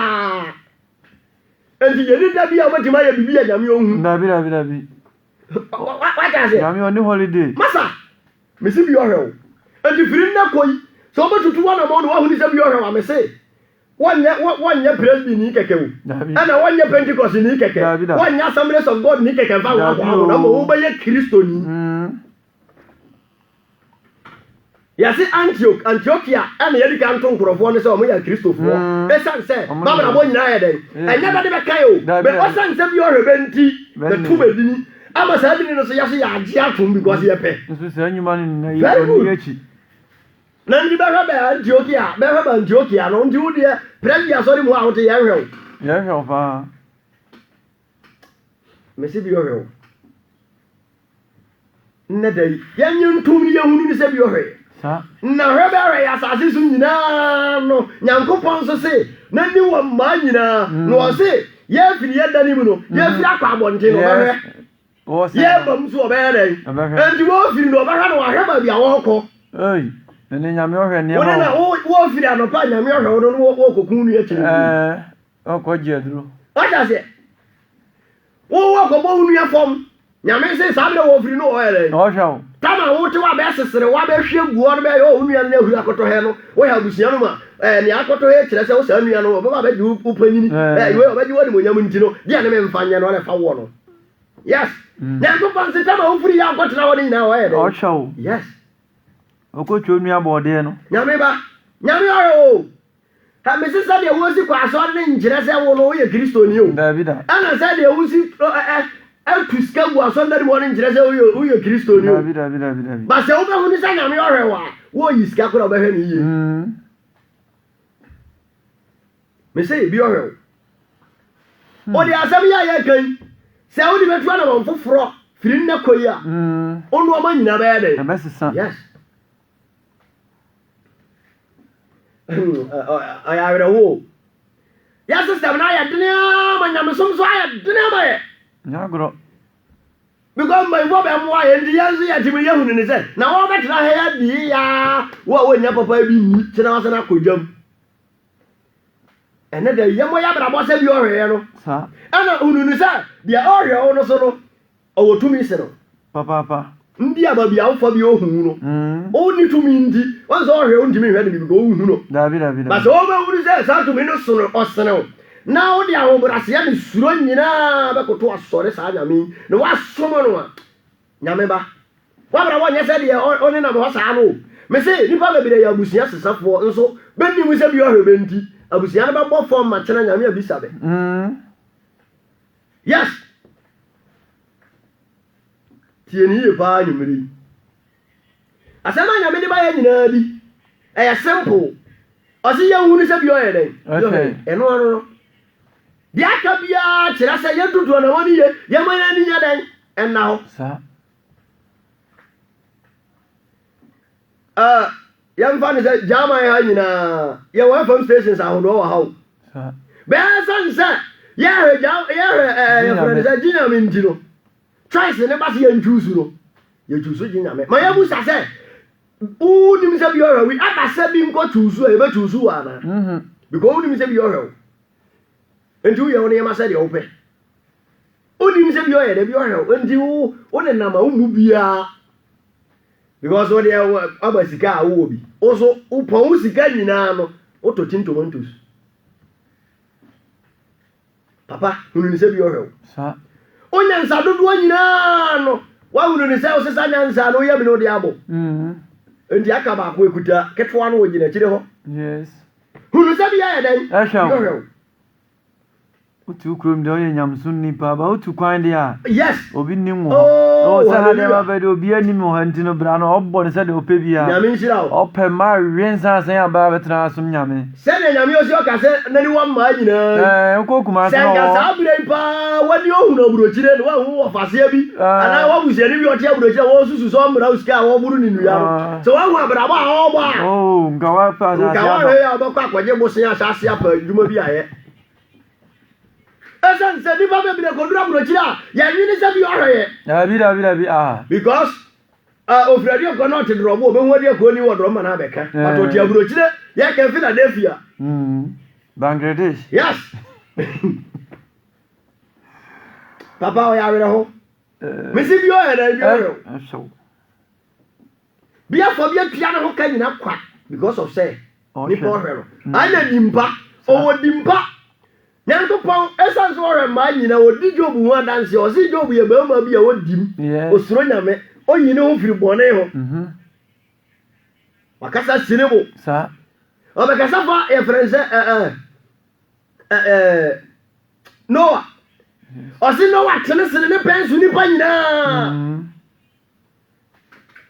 Speaker 3: enti yedi da bia matima ya bibia nyame ohun
Speaker 2: dabi
Speaker 3: wa ta se
Speaker 2: nyame on holiday
Speaker 3: masa mesi bi ohwe enti firi nna koi so obetutu wana ma no wa huni se bi ohwe wa mesi wanya presby ni keke wo ana wanya pentecost ni keke wanya assemblies of god ni keke fa wa na mo ba ye kristo ni yasi Antiochia ana yedi kan ton kurofo ne se o mo ya kristofo e san se baba na bo nyina ye den enya ba de be kai o be o san se bi o hwe benti be tu be dini ama sa dini no so yasi ya agi atom because ye pe
Speaker 2: so se anyuma ni na ye oni echi
Speaker 3: na ndi ba Antiochia no ndi udi e pregia sorry mo a wote ye hwe
Speaker 2: fa
Speaker 3: mesi bi o hwe nne dai yenyu ntum ye hunu ni se bi o hwe
Speaker 2: sa
Speaker 3: na hwebere ya asase so nyina no nyankopon so se na ni wo ma nyina no se ye firi ye dani mu no ye firi akwa abonte no behwe ye bam so obere endi wo firi no behwe no ahweba bia wo ko
Speaker 2: ei ene nyame ohwe ne
Speaker 3: ma na wo firi anopa nyame ohwe no wo kokun nu ye kire
Speaker 2: okoje duro
Speaker 3: aja se wo ko bo nu ya fom nyame se sabre wo firi no oere
Speaker 2: ohwe
Speaker 3: Tama wo te wa be sesere wa be hwe guo no be yo onua na hu akoto he no wo ya busia no ma ni akoto he kire se wo sa nua no wo ba be ju upanyini iwe obaji woni monyam ntino dia ne me mfanya no le fa wo no yes na ko panse tama wo firi ya akoto na wo ni na wo ye
Speaker 2: o chawo
Speaker 3: yes
Speaker 2: okocho nua bode no
Speaker 3: nyame o ta me se sa de wo si kwa so ne njire se wo no ye kristo ni o
Speaker 2: David
Speaker 3: ana sa de wo si Tuska was under morning dress who you Christo knew. But so who is saying I'm your what is Scapula over here? Me say, be your what the Asabia can say only met one of them for Frina Koya. On woman never had a message. Yes. I have a woe. Yes, sister, I had dinner, and I'm so I dinner.
Speaker 2: Nyagro
Speaker 3: because my woman why and the answer ya timi ya hunu ni say na wo betra ha ya di ya wo nya papa bi ni tena wasa na kodwam ene da yemo ya bra bo se bi ohwe no
Speaker 2: sa
Speaker 3: ana hunu ni say dia ohwe o no so no o tumi se no
Speaker 2: papa
Speaker 3: ndi aba bi awfa bi ohunu no o ni tumi ndi won so ohwe o ndimi hwe ni bi go ohunu no
Speaker 2: David
Speaker 3: but so ba hunu say sa tumi no so no osene Now the Aobrasia is Surunina, Bakoto, sorry, Sajami, the was someone. Yameba. What I want yesterday, only number was I know. May say, you probably be a Busias is up for, and so, Benny was a your benti, a Busiana about for my channel, Yamia Bisabe. Yes. tie ne yie paa nwumere yi asɛm a nyame de ba yɛ nyinaa bi ɛyɛ simple ɔse yɛhunu sɛ bi ɔyɛ dɛn ɛno ano no deɛ aka biara kyerɛ sɛ yɛntotoɔ na hɔ ne ye yɛma yɛ ani nyɛ dɛn ɛnna hɔ yɛmfa ne sɛ gyama yɛ ha nyinaa yɛwɔ fm stations ahodoɔ wɔ ha o bɛɛ sane sɛ yɛhwɛ yɛfrɛ ne sɛ gye nyame nti no choice ne ba se yɛntwusu no yɛtwusu gye nyame ma yɛbu sa sɛ wonim sɛ bi ɔhwɛ wi aba sɛ bi nkɔ twusu a yɛbɛtwusu wɔ anaa because wonim sɛ bi ɔhwɛ wo nti woyɛ wo ne yɛma sɛ deɛ wopɛ wonim sɛ bi ɔyɛ dɛ bi ɔhwɛ wo nti wo ne nam a womu biara because wo deɛ aba sika a wowɔ bi wo so wopɔn wo sika nyinaa no wotɔ tin tomatoes papa hunu ne sɛ bi ɔhwɛ wo wonya nsa dodoɔ nyinaa no woahunu ne sɛ wo sesa nyansa no woyɛ me ne wode abɔ nti aka baako ekuta ketewa no wɔ gyina akyire hɔ hunu sɛ bi ayɛ dɛn bi ɔhwɛ wo
Speaker 2: Utu kurom de oyɛ nyamso nipa ba utu kwan de a
Speaker 3: yes
Speaker 2: obi nim wo o sa ha de ba be de obi anim wo hanti no bra no obɔ ne sɛ de opɛ bia
Speaker 3: nyame nhyira wo
Speaker 2: opɛ ma wensa sɛn aba betena asom nyame
Speaker 3: sɛ ne nyame osi ɔka sɛ nani wa ma nyinaa
Speaker 2: nko kuma
Speaker 3: sɛ nka saa bere pa wani ohunu aburokyire no wa hu wɔ faseɛ bi ana wa busiani bi ɔte aburokyire wo susu so mmra usika a wo buru ni nuya no sɛ wa hu abrabɔ a ɔbɔ a
Speaker 2: oh nka wa pa sa
Speaker 3: nka wa hwe ya ɔbɛkɔ akɔgye bosen ahyase apa dwuma bi ayɛ esan se nipa be bire kodura burokyira ya nwini se bi ɔhwɛ
Speaker 2: bi
Speaker 3: because ofuradi ko not drop o be hu ade ko ni wo drop ma na beka but oti aburokyire ya ka Philadelphia
Speaker 2: Bangladesh
Speaker 3: yes papa o ya were ho me si bi ɔyɛ da bi ɔhwɛ bi afɔ bi atua na ho ka nyina kwa because of say nipa ɔhwɛ no anya nimpa o dimpa Nyankopɔn esan so ɔhwɛ ma nyina odi Job ho adanse ɔsi Job yɛ bɛma bi a odim osuro nyame onyine ho firi bɔne ho wakasa sinebo
Speaker 2: sa
Speaker 3: ɔbɛkasa fa yɛ frɛnsɛ Noah ɔsi Noah tene sene ne pɛnso nipa nyinaa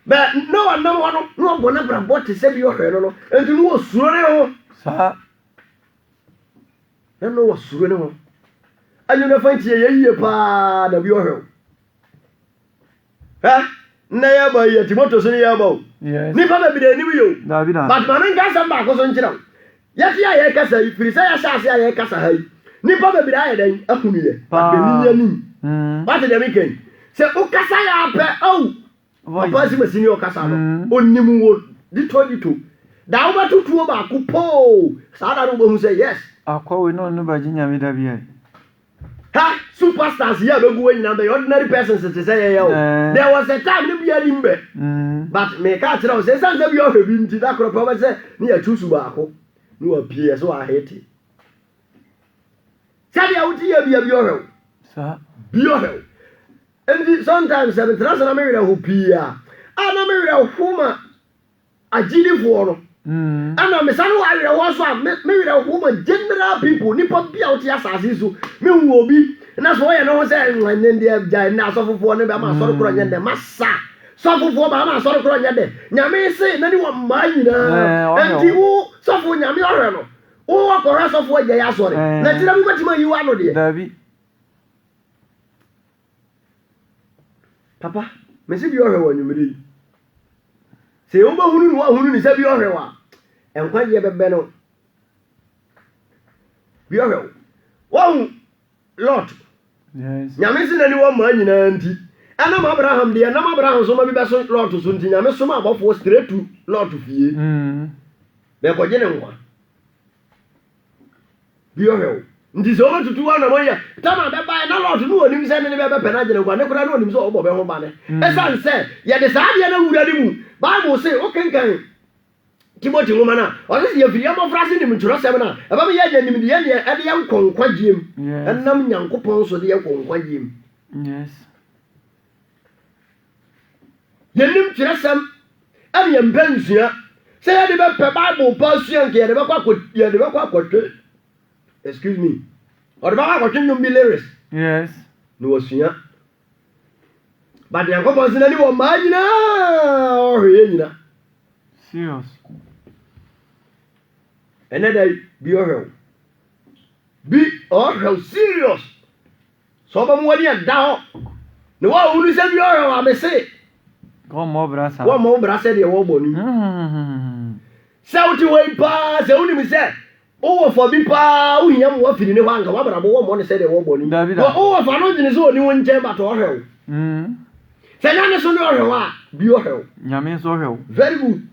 Speaker 3: bɛ Noah nam hɔ no na ɔbɔ ne brabɔ te sɛ bi ɔhwɛ no nti no osuro ne ho
Speaker 2: sa
Speaker 3: no was sure no ayu na fanti ye pa da bi ohwe ha na ya ba ye timoto so ya ba ni pa ba bi de ni bi yo
Speaker 2: da bi da
Speaker 3: but man nka sa ba ko so nkyira ya ti ya kasa ifiri sa ya sha ase ya kasa ha ni pa ba bi da ya den ahunu ye ba ni ya ni ba te de mi ken se o kasa ya pe au papa si masini o kasa no onim wo dito da wo ba tutuo ba ko po sa da no bo hu say yes
Speaker 2: akwawe no no ba nyame da bia
Speaker 3: ha superstars here be go nyina be ordinary persons to say there was a time ni bia ni mbe but me ka tira o say san say bia o he bi nti da kro pa say ni ya choose ba ko ni wa pie so a hate say ya wuti ya bia o he
Speaker 2: sa
Speaker 3: bia o he and sometimes seven transfer me wira ho pia ana me wira ho ma agili fo no ana me sanu wa wira wo so a me wira ho ma general people nipa bia o ti asase so me hu obi na so ye no ho say nwan ndi ja na so fofo ne be ma so kro nya de masa so fofo ba ma so kro nya de nyame se na ni wa ma nyina enti wo so fo nyame ohwe no wo wa ko so fo ja ya so re na tira bi batima yi wa no de
Speaker 2: dabi
Speaker 3: papa me se bi ohwe wa nyumiri se o ba hunu no wa hunu ni se bi ohwe wa enkwa ye bebe no bi ohwe wa Lord
Speaker 2: yes
Speaker 3: nyame se na ni wa ma nyina nti ana ma Abraham de na ma Abraham so ma bi be so Lord so nti nyame so ma abofo straight to Lord fie be ko je ne nwa bi ohwe nti so ma tutu wa na mo ya tama be ba na Lord no onim se ne be pe na je ne nwa ne kura no onim so obo be ho ba ne esan se ye de sa de na wura di mu Bible say o kenkan Timothy woman na o se ye firi am frase ni mturo sem na e ba me ye nya nim de ye e de ye nkonkwagiem enam Nyankopɔn so de ye nkonkwagiem
Speaker 2: yes
Speaker 3: yenim tire sem e ye mbanzua se ye de be pe Bible pa sua nke ye de be kwa akotwe excuse me o de ba akotwe nyum bi lyrics
Speaker 2: yes
Speaker 3: no osua but the Yankopon Sinani or Magina or Yenina.
Speaker 2: Serious.
Speaker 3: Another be or serious. So I'm one year down. No one who is a year, I may say.
Speaker 2: One more brassa.
Speaker 3: One more brassa, the war body. South way pass, the only said. Oh, for me, pa, we have what in the one, however, I won't say the war body. Oh, for not in his own one chamber to her. Say, I'm so no, be your hell.
Speaker 2: Yamin so hell.
Speaker 3: Very good.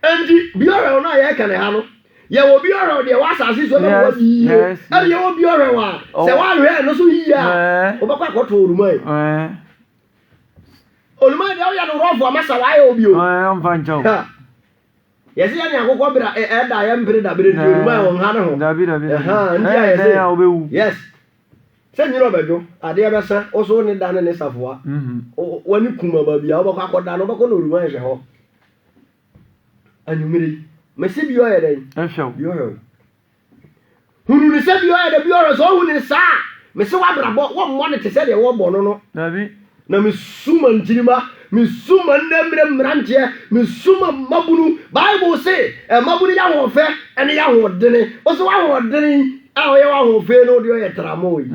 Speaker 3: And be your hell, I can handle. You will be around the was as is what yes, and you will be around. So one way, no so here. Over what to me. Oh, my, you are no for Massa. Why will you?
Speaker 2: I am fine, Joe.
Speaker 3: Yes, I am going to add I am pretty David on Hannah. Yes. Send you over, Joe. I dear sir, also only done in this of what. When you come over, be over, I got down over Kono. And you mean. Messi bi oye den
Speaker 2: ehwe
Speaker 3: yo hunu ni se bi oye de bi oro so hunu ni sa mesi wa brabo wo mo ne te se de wo bo no
Speaker 2: dabi
Speaker 3: na mesuma njirima mesuma ndemre mrantie mesuma mabunu bible say mabunu ya ho fe ene ya ho dene o so wa ho dene a o ya wa ho fe no de oye tramo yi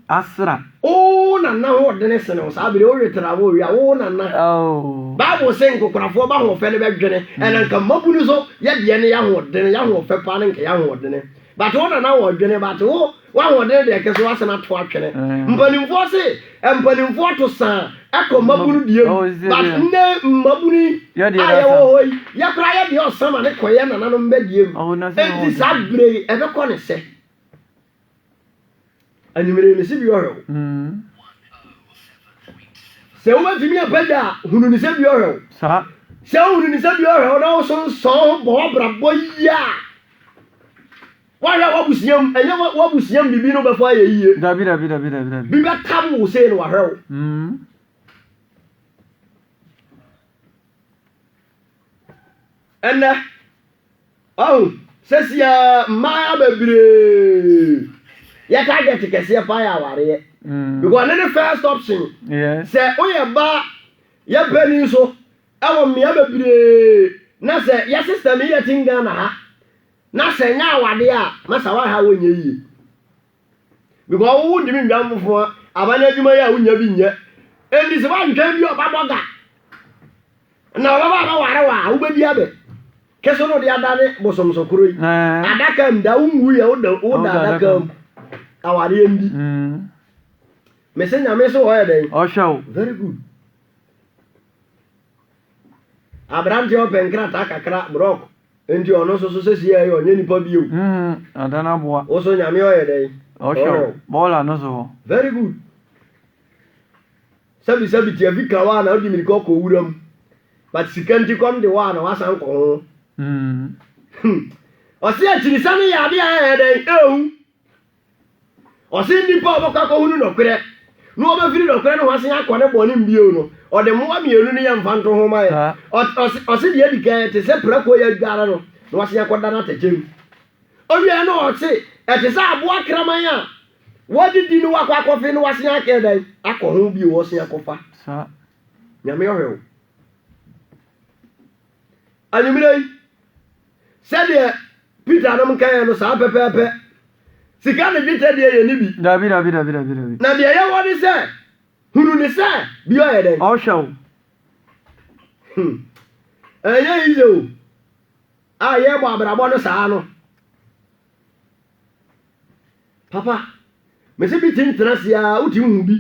Speaker 2: asra
Speaker 3: o na ho dene se no sa bi o ye tramo yi o na
Speaker 2: oh
Speaker 3: Bible saying kokrafo ba ho fe le bedwene ene nka mabunu so ye de ne ya ho dene ya ho fe pa ne nka ya ho dene but wo na wo dwene but wo wa ho dene de ke so asena to atwene mpanimfo se mpanimfo to san akọ mabunu die but ne mabuni aye wo hoyi ya kra ya de osama ne koye na nanom be die enti sabre e be ko ne se animere ne sibi yo se o ti mi apeda hunu ni se bi o
Speaker 2: sa
Speaker 3: se hunu ni se bi o na o so bo brabo ya wa ya wabusiam enye wabusiam bibi no be fa ye yie
Speaker 2: dabi
Speaker 3: bi be tam wo se no wa hwe ena oh sesia ma bebre ya ka get kese pa ya ware because the first option
Speaker 2: yes
Speaker 3: say oye ba ya beni so awo me bebre na say ya sister me ya tinga na ha na say nya awade a masa wa ha wonye yi because wo ndi mi ndamfo abana adwuma ya wonya bi nye endi se ba ntwa bi oba boga na oba ba ware wa wo be bi abe keso no dia dane bosomso kuro yi adaka mda unwu ya wo da adaka awade ndi mesenya me so hoye den
Speaker 2: osho
Speaker 3: very good Abraham je open krata kakra brok endi ono so sesi e onye nipa bio
Speaker 2: adana boa
Speaker 3: o so nyame hoye den
Speaker 2: osho bola no so
Speaker 3: very good sabi ti afika wa na odi miriko ko wuram but sikanti kom de wa na wasan ko ho o se achirisa ne ya de ya den ehu o se nipa obokwa ko hunu no kre no oba firi no kre no wasan akone boni mbio no o de mo amienu ne ya mfanto ho ma ya o se de adika te se prako ya dwara no no wasan akoda na tachem o wi no o se e te se abo akraman ya wodi di no wakwa kofi no wasan akedan akoho bi wo wasan akofa
Speaker 2: sa
Speaker 3: nyame ohwe animirei sede Peter no mkan no sa pepepe sika ne bite de ye ni bi
Speaker 2: dabi
Speaker 3: na de ye woni se hunu ni se bi o ye den
Speaker 2: osho
Speaker 3: eye izo a ye bo abrabo no sa no papa me se bi tin trasia uti hu bi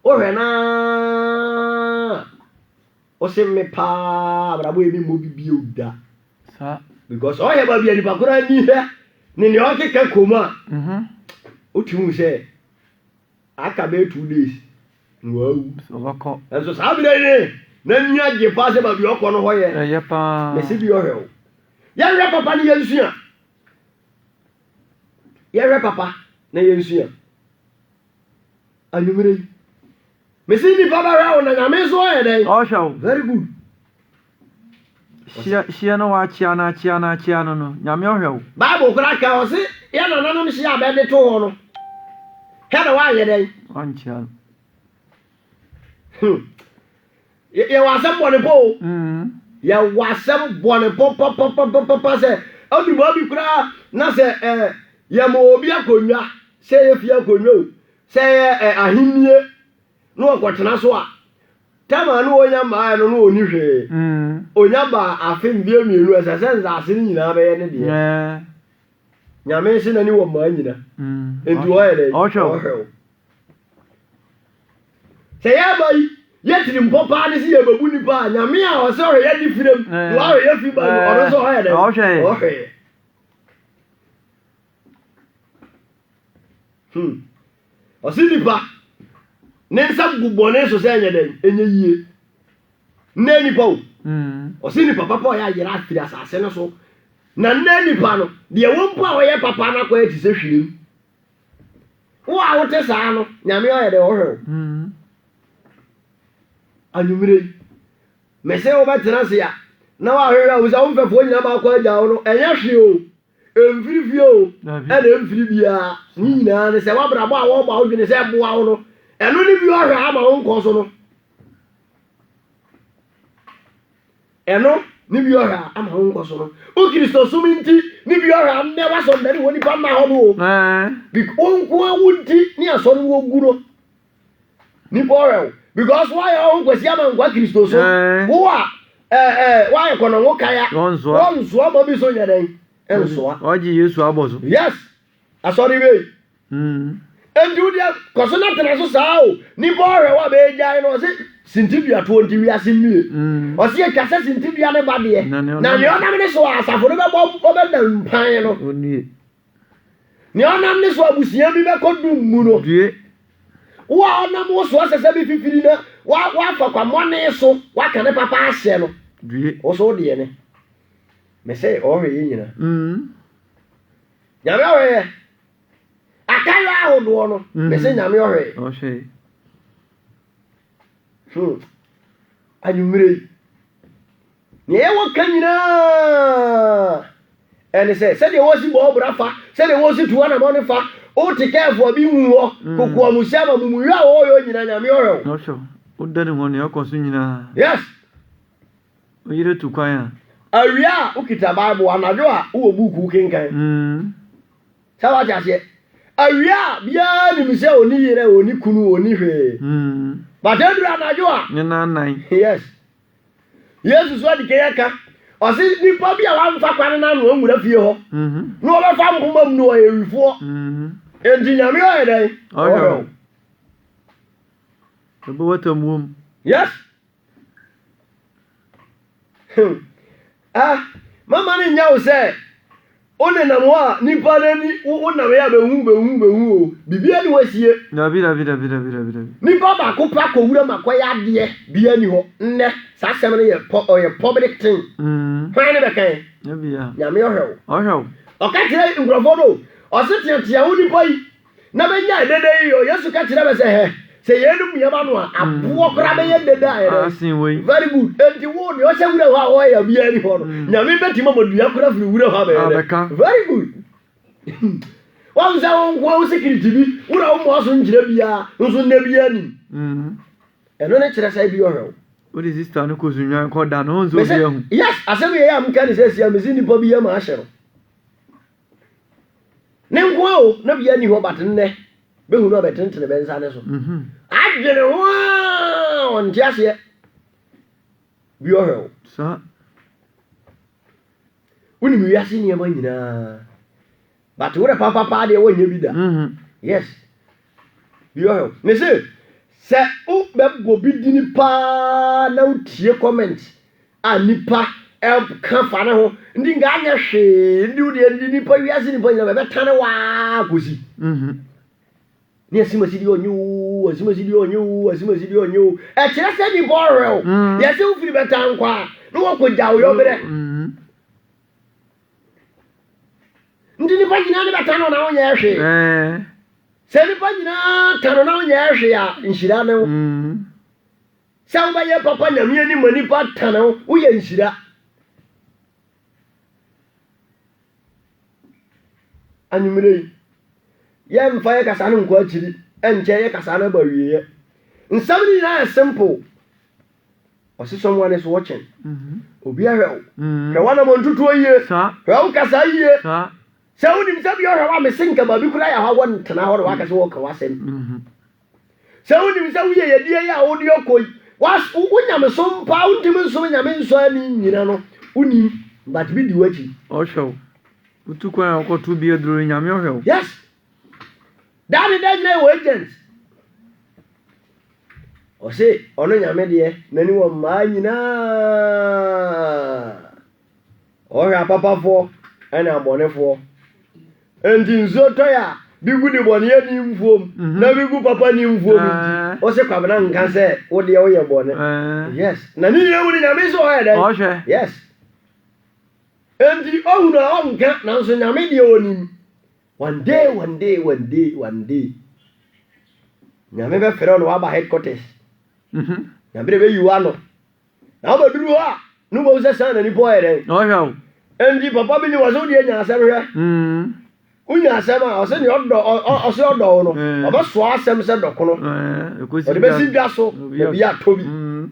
Speaker 3: o hwe na o se me pa abrabo e bi mo bi o da
Speaker 2: sa
Speaker 3: because o ye ba bi ani pa kura ni he ni o ke ka koma uti hu se aka be 2 days wow
Speaker 2: so wako
Speaker 3: eso sabi ne na nya je pa se ba bi okọ no ho ye
Speaker 2: ye pa
Speaker 3: me se bi o he o ya re papa ni yensu ya re papa na yensu anumere me se ni baba ra o na nyame so ye den
Speaker 2: osho
Speaker 3: very good
Speaker 2: shia no wa chia no no nyame ohwe o
Speaker 3: bible kra ka o se ya na nanom shia be de to ho no he na wa ye den
Speaker 2: anchia
Speaker 3: ya wasam bone po ya wasam bone po se obi bo bi kura na se ya mo obi akonwa se ye fi akonwa se ahimie no okotena so a tama no onya maa no no oni hwe onya ba afem bia mienu asase ase nyina be ye ne de nyame se na ni wo maa nyina enti o ye de o se ya bai yetiri mpopa ne se ye babu nipa nyame a o se o ye di firem no a ye fi ba no so o ye de o hwe o si nipa ne nsa gubone so se nyeden enye yie ne nipa o si nipa papa o ya yira afiri asase no so na ne nipa no de wompo a o ye papa na kwa ti se hwirem wo a wo te saa no nyame o ye de o hwe anumire me se o ba tena se ya na wa hwe o za wo mfefo nyina ba kwa ja wo no enye hwe o emfiri o e na emfiri bia ni nyina ne se wa bra bo a wo ba wo dwene se boa wo no eno ni bi ohwe ama wo nko so no eno ni bi ohwe ama wo nko so no o Kristo suminti ni bi ohwe am ne wa so ndani woni pa ma ho bo bi onko awunti ni aso no wo guro ni borrow because why o kwesi ama ngwa Kristo so wo a why kono wo kaya wonso ma bi so nyaden enso
Speaker 2: oji Yesu abozo
Speaker 3: yes asori we endu dia kosona tena so sao ni bore wa be jai no se sintibia to ndi wiase mie o se atwa sintibia ne bade na ne onam ne so asafo no be bo be da mpan no oni ne onam ne so abusia bi be kodum mu no die wa onam wo so asese bi fifiri na wa fa kwa mone so wa kane papa ahye no die o so de ne me say o hwe nyina nyame o hwe akaya ahodo no me se nyame ohwe
Speaker 2: o hwe
Speaker 3: anumire ne ewo kanyina ene se de wo si bo brafa se de wo si tuwa na mo ne fa o te careful bi hu ho kokua musiama mumuya o yo nyina nyame ohwe
Speaker 2: no sure o dare ho ne okoso nyina
Speaker 3: yes
Speaker 2: o yire tu kwan a
Speaker 3: awia ukita bible anajo a wo buku kenkan sawa jase awia bia ni mi se oni yire oni kunu oni hwe badadru anajo a
Speaker 2: nyina nan
Speaker 3: yes yesu so di kayaka o si ni pa bia wa mfa kwan na no nwura fie ho no be fa mbom no yewifo enti nyame o yedai
Speaker 2: oh ebo watamum
Speaker 3: yes mama ni nya o se one na mo a nipa ni wo na we ya behu o bibia ni wasie
Speaker 2: dabi
Speaker 3: nipa ba ko pa ko wura makoya de bia ni ho nne sa sem ne ye public thing hwan ne be kan
Speaker 2: ya bia
Speaker 3: nyame ohwe o ka kire ngrofo do o se tiatia wo nipa yi na be nya dede yi o yesu ka kire be se he se yenum yaba no a abo kra be ye dede a
Speaker 2: asin we
Speaker 3: very good enti wo ni o se wura ho a ya bia ni ho no nyame beti ma modua kra firi wura ho be very good wan sa won ko security bi wura wo mo so njire bia nso nne bia ni eno ne kire sai bi ohwe
Speaker 2: what is this town ko zunwan ko da no nzo bia hu
Speaker 3: yes asem ye am kan se sia mezi ni po bia ma ahye ne nko o na bia ni ho batenne be hu no betentene be nsa ne so adwene ho on tiase bi ohwe
Speaker 2: sa
Speaker 3: uni mi wiase ni ma nyina but wore papa de wonya bi da yes bi ohwe me se o be go bi dini pa na utie comment anipa kan fa ne ho ndi nga anya hwe ndi udi ndi nipa wiase ni pa nyina be tane wa kosi ni asimasi onyu e kire se ni borrow ye se ufiri betan kwa no wo ko jawo yo bere ndi ni pagina ni betan na onye hwe se ni pagina tano na onye hwe a nshira ne wo se wo ba ye papa na mi ani mani pa tano wo ye nshira anyumire ye mfa ye kasa no nko akiri enche ye kasa na ba wiye Somebody is simple. Or see someone is watching. Obi ahwe. Hwe wana mo ntutu yie. Hwe wo kasa yie. Se woni mse bi ohwe wa me sinka ba bi kura ya ha won tena ho wa kasa wo ka wasem. Se woni mse wo ye yedie ya wo de okoi. Was wonya me so mpa untimi so nya me nso ani nyina no. Uni but bi di wachi.
Speaker 2: Osho. Utukwa okotu bi eduro nya me ohwe.
Speaker 3: Yes. That is the agents. O say ono nyame de nani wo ma nyina. O ya papa fo ana abonefo. Enti nzo to ya bi gu de bone ye ni mfuom na bi gu papa ni mfuom nti o se kwabena nkan se wo de wo ye bone. Yes. Na ni ye wuri nyame so ha de.
Speaker 2: O hwe.
Speaker 3: Yes. Enti o hu na o nka na nso nyame de onim. One day. Nyame be fere no aba headquarters. Nyame be yiwa no. Na ba duru ha, no bo se san na ni boy den.
Speaker 2: O hwe.
Speaker 3: Endi papa bi ni waso de nya asem hwe. Unya asem a o se ni odo o se odo no. Oba so asem se dokono. O de be si dwa so, obi atobi. Eno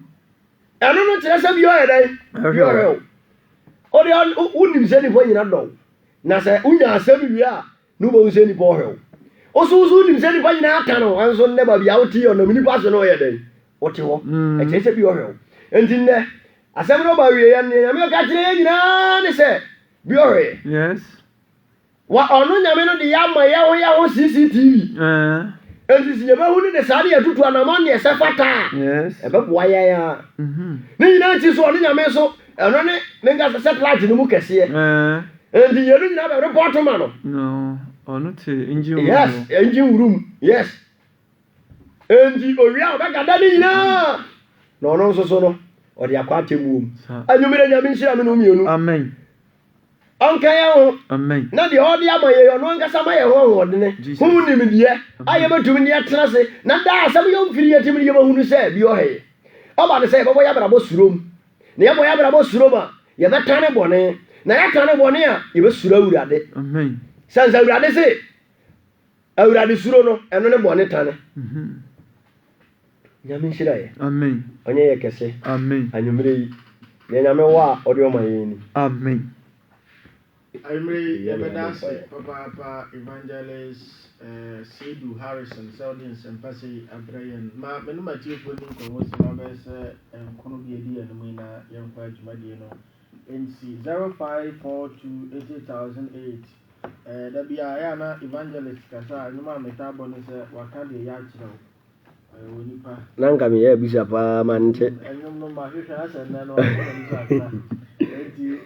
Speaker 3: no kire se bi o den. Bi o hwe. O de unim se ni fo nyina do. Na se unya asem wi a no bo se ni bo hwe. Osusu nim se ni pa nyina aka no anso ne ba bia oti yo na mini pa so no ye den oti wo e che se bi o hwe enti ne asem no ba wie ya ne nyame ka kire ye nyina ne se bi o hwe.
Speaker 2: Yes.
Speaker 3: Wa onu nyame no de ya ma ya ho CCTV enti si ye ba hu ni de sa de atutu anamon ne se fata.
Speaker 2: Yes.
Speaker 3: E be boa ya ne nyina ti so onu nyame so eno ne menga satellite no mu kese enti ye no nyina ba report ma no.
Speaker 2: No. Ono te engine room.
Speaker 3: Yes, engine room. Yes. Engine oria obega dani nyina. No no so no. O de akwa temu. Anyumire nyame nhira me no mienu.
Speaker 2: Amen.
Speaker 3: Onka ya ho.
Speaker 2: Amen.
Speaker 3: Na de odi amaye yo no nkasa maye ho ho de ne. Hu ni me die. Aye batumi ne atrase. Na da asam yo mfiri yetimi ye bahunu se bi o he. Oba de se bobo ya brabo surom. Na ye bobo ya brabo surom a ye betane bone. Na ya tane bone a ye be sura urade.
Speaker 2: Amen.
Speaker 3: Sansa urade se awurade suro no eno ne bone tane. Nyame nhira ye.
Speaker 2: Amen.
Speaker 3: Onye ye kese.
Speaker 2: Amen.
Speaker 3: Anyumire yi. Ye nyame wa odi o maye ni.
Speaker 2: Amen.
Speaker 1: Ayumire ye bedase papa evangelist Sedu Harrison Saudi Sempasi Abrayan ma menu matiefo ni ko wo se ma be se enkono bi edi enu na ye mfa adwumade no NC 05428008 da bia ya na evangelist kasa nyuma metabo ne se wakade ya kire wo nipa
Speaker 3: Nanga mi ye bisa pa mante
Speaker 1: enyum no ma hwehwe asa na no asa enti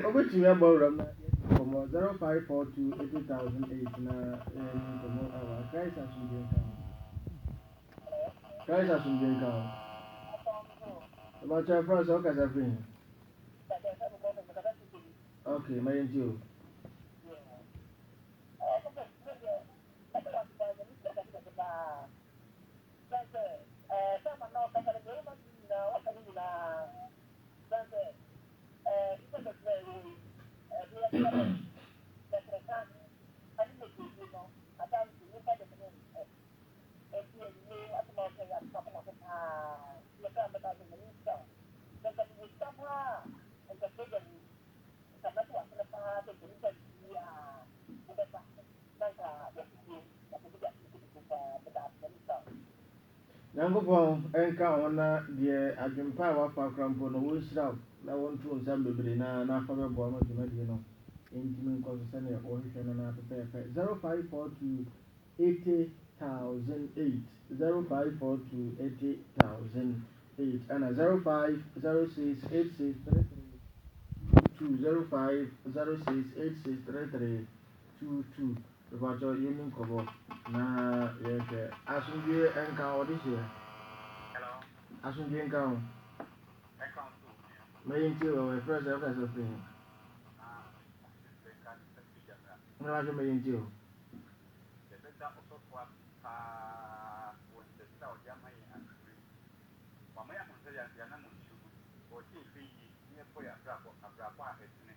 Speaker 1: obetumi abawram na komo 05428008 na komo awa Christ asunjenka about your friends okay za free okay my dear Nyankopɔn enka ona de adwempa wa fa krampo no wo hira na wonto nsam bebre na afa bebo ama dwumadi no entimi nko so sene o hwehwe no na pepe 05428008 05428008 and 05068633 05068633 Bajo yemi kobo na yeke asunje enka odise hello asunje enka o enka o mayin ti o first ever thing na la mayin ti o de beta o so kwa pa o de ta o jama yi akuri mama ya monse ya na mo chu o ti fi ni po ya bra ko abra kwa hetine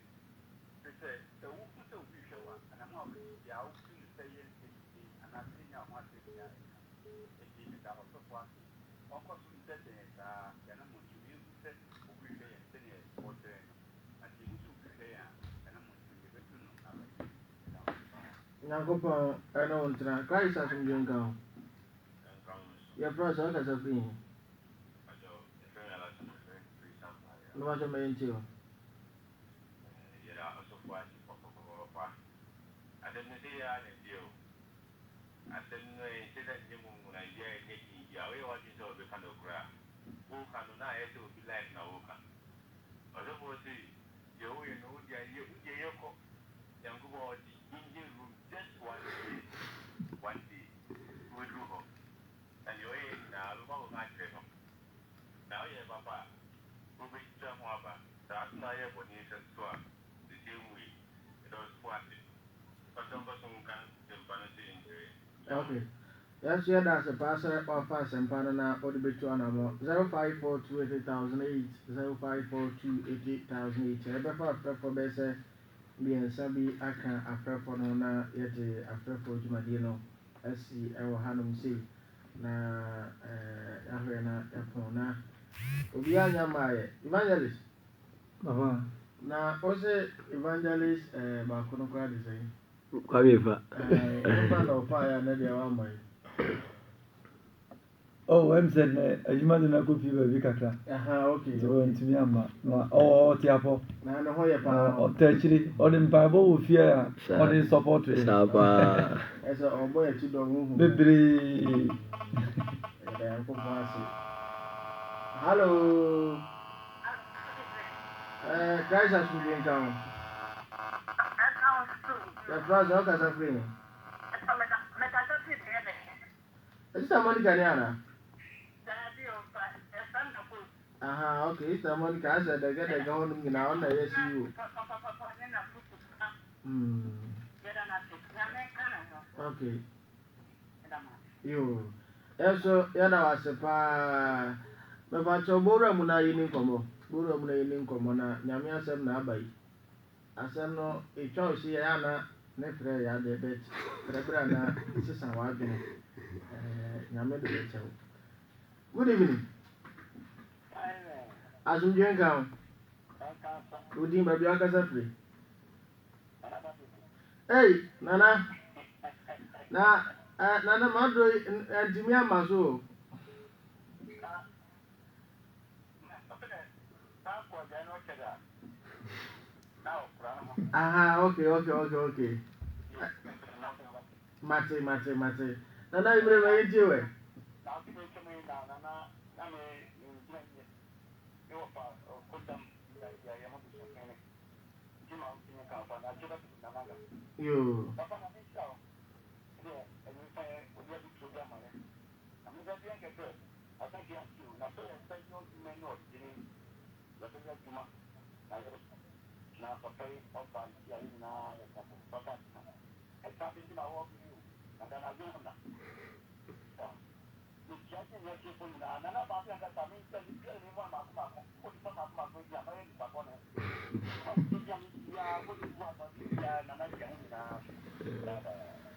Speaker 1: pese e wu se o bi hwe wa na mo ya o Nyankopɔn ɛne wo ntena Christ asomdwe nka ho yɛfrɛ sɛ wokasa firi hi na wahyɛ ma yɛntie o Okay. Yes, yeah, that's a passer or pass and panana or the Betuanamo 05428008 05428008. Ever for Bessa being Sabi Aka after for Nona yet after for Jumadino as see our Hanum say na Ahena Epona Obianya Maya Evangelist. Na also Evangelist Bakono Crowd is saying.
Speaker 2: Oh, I'm saying, you might not go fever Vicatra.
Speaker 1: Okay.
Speaker 2: So, to me, or Tiapo, or Tertiary, or in Bible, fear, or in support. As a boy, to the room. Baby.
Speaker 1: Hello. Guys, as we been down. The first dog as a free. Is that Monica Niana? Okay, it's the Monica. I said, I get a going in our yes, you. Okay. You. Also, Yana was a pa. But your Bora Muna in Como, Bora Muna in Comona, Yamia Sam Nabai. I said, no, a choice here, Anna. Nefre ya de bet prebra na sisa wadene nyame de bet. Good evening. Asumdwe nka odi ma bia kasa free. Hey nana nana madro antimi amaso okay. Mate. Nana ibre ma yetiwe. Yo.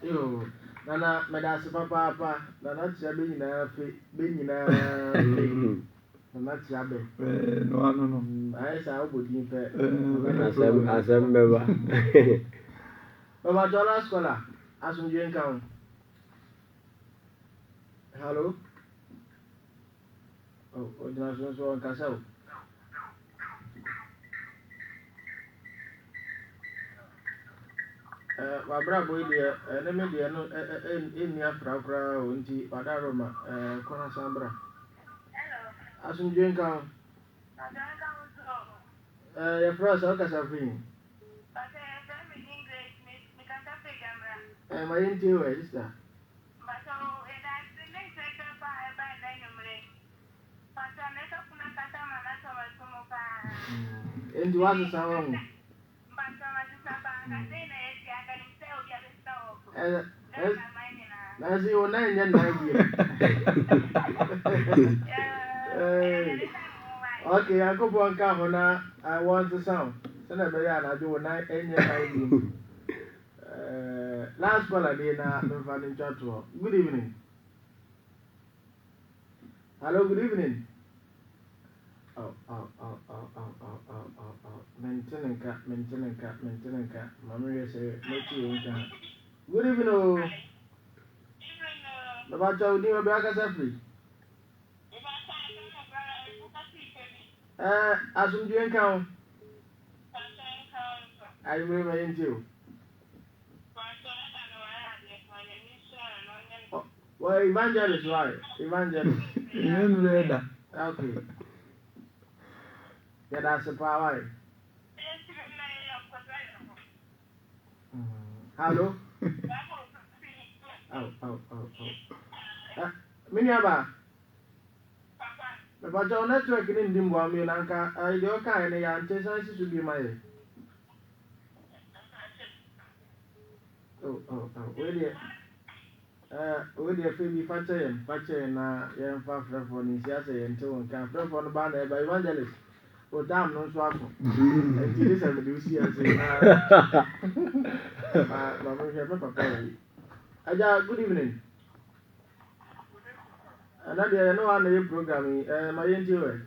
Speaker 1: Yo, nana medasi papa, nana tiabe nyina fe, be nyina fe. Nana tiabe.
Speaker 2: No.
Speaker 1: Ai sa obodi fe.
Speaker 3: Asem beba.
Speaker 1: Baba Jola scholar, asumdwe nka ho. Hello. Oh, ojina so nkasa o. Wabra boy de eneme de no eni afra kra o nti wadaro ma kona sambra. Hello. Asumdwe nka ho. Your first okasa free. My interior sister. And you want to sound as you were 9 and 9 years. Okay, I go for a car now. I want to sound. Send a very I do 9 and 9 last call again, I'm finding chat. Good evening. Hello, good evening. Maintenance. Mamma say, good evening. Oh, about your dear Braga free. As you drink out, I remember you. Well, evangelist, right? Evangelist. Okay. Yeah, that's a power. Hello? Miniaba. But your network in Dimbo, Lanka, your kind of anti should be my. With your baby Fatcher, and young Fafra for Nisiasa and so on, can from the banner by evangelist. Oh, damn, no swap. And this I do see as a good evening. Another no one programming, my interviewer.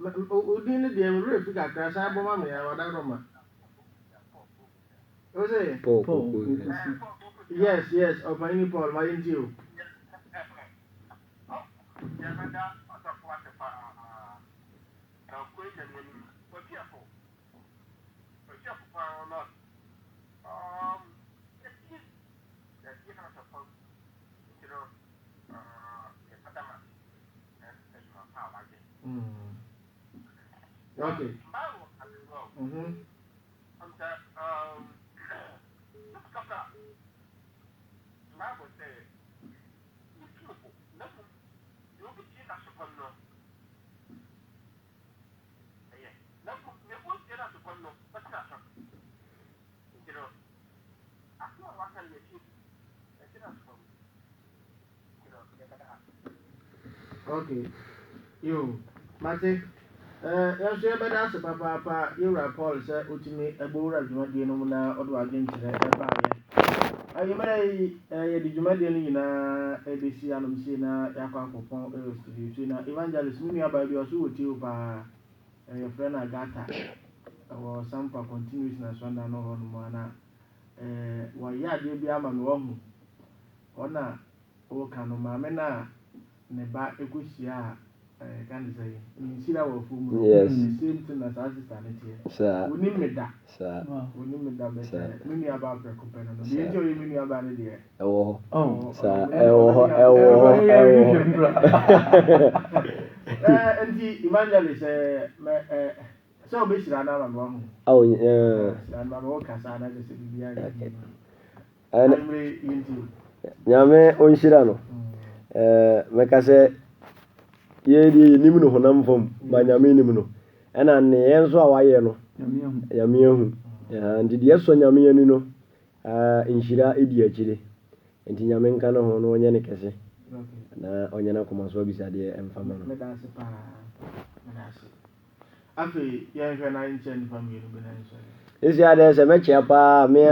Speaker 1: Udin the roof, crash up on me, or that Roma. Yes, of my Paul, my interview. Okay. Okay. You, Matty. Yes, you better ask Papa, you are Paul, sir, ultimately a board of Jumadina or against the you may the Jumadina, ABC, and Sina, Yakon, Evangelist, me about your suit you by your friend Agata, or some for continuousness on no one. Why, yeah, you be a man, one. Ona, O Canomamena, Neba Equisia. Can say, in
Speaker 3: yes,
Speaker 1: the same thing as assistant.
Speaker 3: Sir,
Speaker 1: We need me that.
Speaker 3: Sir,
Speaker 1: We need me that. Many about the companion. The enjoy many about it.
Speaker 3: Oh, Sir,
Speaker 1: And the evangelist, so basically, I'm wrong.
Speaker 3: Oh,
Speaker 1: And my work as I just
Speaker 3: and Yame on Shirano. Make ye nim no honam fam ba nyame nim no ena ne yenso a waye no nyame hu ya ndidi yeso nyame ani no inhira edi akire enti nyame nka no ho no onye ne kese na onye na koma so bisade emfama no
Speaker 1: medase pa medase afi ye hwe na nchen family no benanso
Speaker 3: isi ade se mechia pa me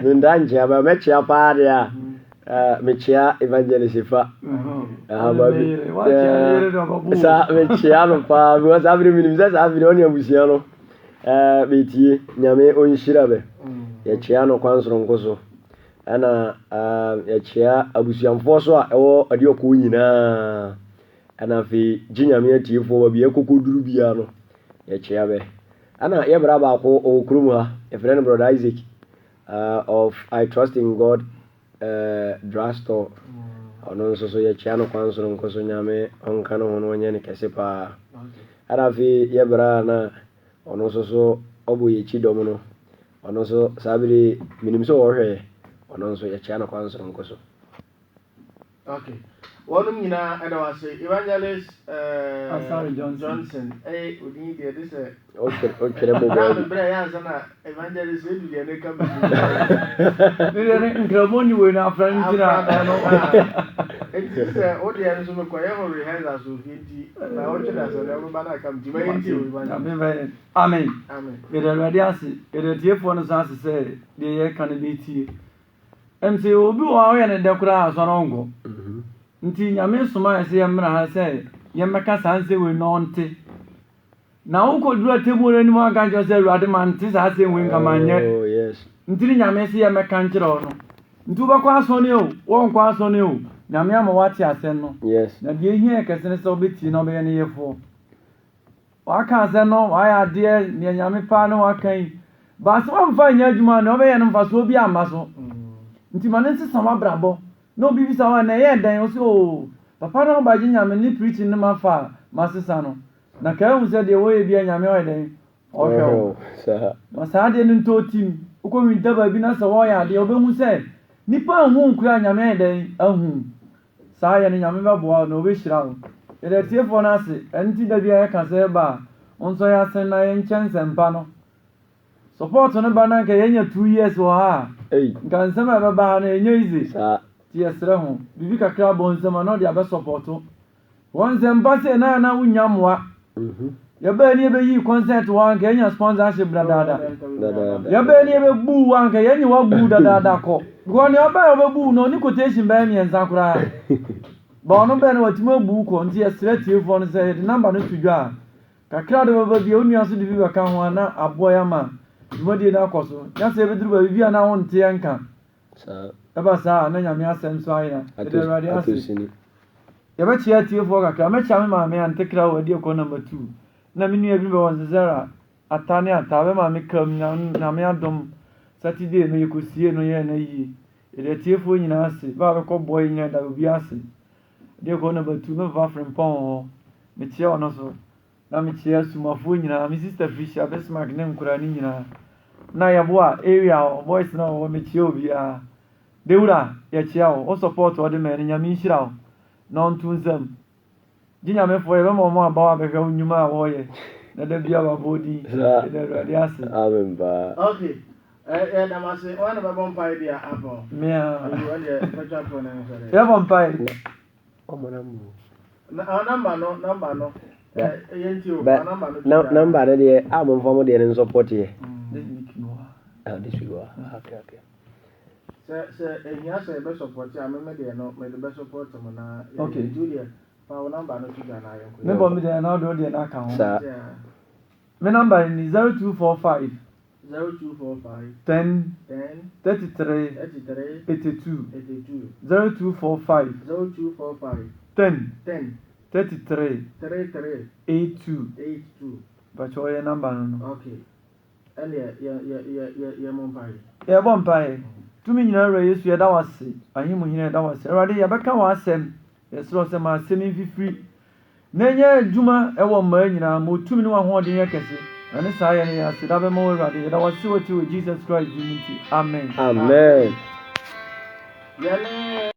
Speaker 3: ndanjia ba mechia pa dia mechia evangelist fa sa mechia no pa because every minute sa every on abusia no betie nyame onhira be ya chia no kwansoro nkoso ana ya chia abusiamfo so a ewo ade okọ nyina ana fi ginyame atiefo ba bia kokoduru bia no ya chia be ana ye bra ba ko okrum ha a friend brother Isaac of I Trust in God drugstore ono so ye chia no kwansoro nkoso nyame onka no hono onye ne kese pa ara fi ye bra na ono so obo ye chidom no ono so sabiri minim so ohwe ono so ye chia no kwansoro nkoso.
Speaker 1: Okay. One mina adawase evangelist
Speaker 2: Asari
Speaker 1: Johnson odi dey this
Speaker 3: okay mo
Speaker 1: ba bra ya sana evangelist edu dey na come
Speaker 2: ni nkromoni we na afran jira
Speaker 1: it's odi ya so ko ya ho rehearsal so fiti na o cheda so na ba na come di ba yenti
Speaker 2: amen amen me da radiasi e da tiefo no sa se de ye kan be tie MC obi wa oye ne dekura asorongo nti nyame soma ese yemra ha se yemeka sanse we no nte na ukoduru atemure ni ma ganjo se ruade man ti sa se we nkamanye
Speaker 3: oh yes
Speaker 2: nti nyame se yemeka nkire ono nti ubakwa asone o won kwa asone o nyame ama wati asen no
Speaker 3: yes
Speaker 2: na die hie kese ne se obeti na obeye ne yefo waka asen no aya de ne nyame pa no wakan ba so amfa nya adwuma na obeye no mfa so obi amaso nti mane nsi sama brabo no bibi sa wa na ye dan o so papa no ba ginya me ni preaching ne mafa masesa no na ka hu se de wo ye bia nyame o dan o hwe
Speaker 3: sa
Speaker 2: ma sa de nto tim uko wi daba bi na sa wo ya de obehu se nipa hu nkura nyame dan ahu sa ya ne nyame ba bo na obe hira wo ede tiefo na ase enti da bia ya ka se ba onso ya sen na ye nchanse mpa no support no ba na ka yenya 2 years wo ha nka nsema baba ha na enye izi
Speaker 3: sa
Speaker 2: ti esre ho bibi kakra bo nsema no dia be supporto won nsema se na wunyamwa ya be ni be yi concert wa nka yenya sponsorship dada ya be ni be bu wa nka yenya wa bu dada ko go ni oba be bu no ni quotation be mi enza kura ba no be no watimo bu ko nti esre ti fo no se number no tudwa kakra de baba bi onu aso de bi baka ho na abo ya ma modi na akoso ya se be duru ba bi na won te yanka
Speaker 3: sa
Speaker 2: eba sa na nyame asem so ayina de radio
Speaker 3: asini
Speaker 2: ya ba chia tie fo kakra me cha me ma me antekra wadi ko number 2 na me nua bi be won zera atane atabe ma me kam na me adom Saturday no yekosie no ye na yi de tie fo nyina ase ba be ko boy nya da bi ase de ko number 2 me va frimpon me chia ono so na me chia sumafo nyina me sister Fisher Besmark ne nkura ni nyina na ya boa area boys na wo me chia obi a Deura ya chia o support o de me nyame nhira o no ntunzam ginya me fo e be mo aba wa be hwa nyuma a wo ye na da bia ba bodi de radio ase
Speaker 3: amen ba
Speaker 1: okay na mase wana ba bompa idea apo
Speaker 2: me a
Speaker 1: wale pecha po na ngere
Speaker 2: ya bompa
Speaker 3: omo na mu
Speaker 1: number no yenti o number
Speaker 3: number de amon fo mo de support ye this week okay
Speaker 1: se ehia se be support ya me de no me be support mo na
Speaker 2: okay
Speaker 1: Julia pa o number no tuga na yen ko
Speaker 2: me bo me de na do de na ka ho
Speaker 3: sa
Speaker 2: me number is 0245
Speaker 1: 0245
Speaker 2: 10
Speaker 1: 10
Speaker 2: 33 82 0245 10 33 82 but your number no
Speaker 1: okay and ya mompai
Speaker 2: ya bompai tumi nyina re Yesu ya da wase ahimu hina da wase awade ya beka wa asem yesro se ma asem fifiri na nya adwuma e wo ma nyina ma tumi ne wa ho de yakese na ne sa ya ne ya se da be mo awade ya da wase wo ti Jesus Christ dimiti amen
Speaker 3: amen
Speaker 1: yale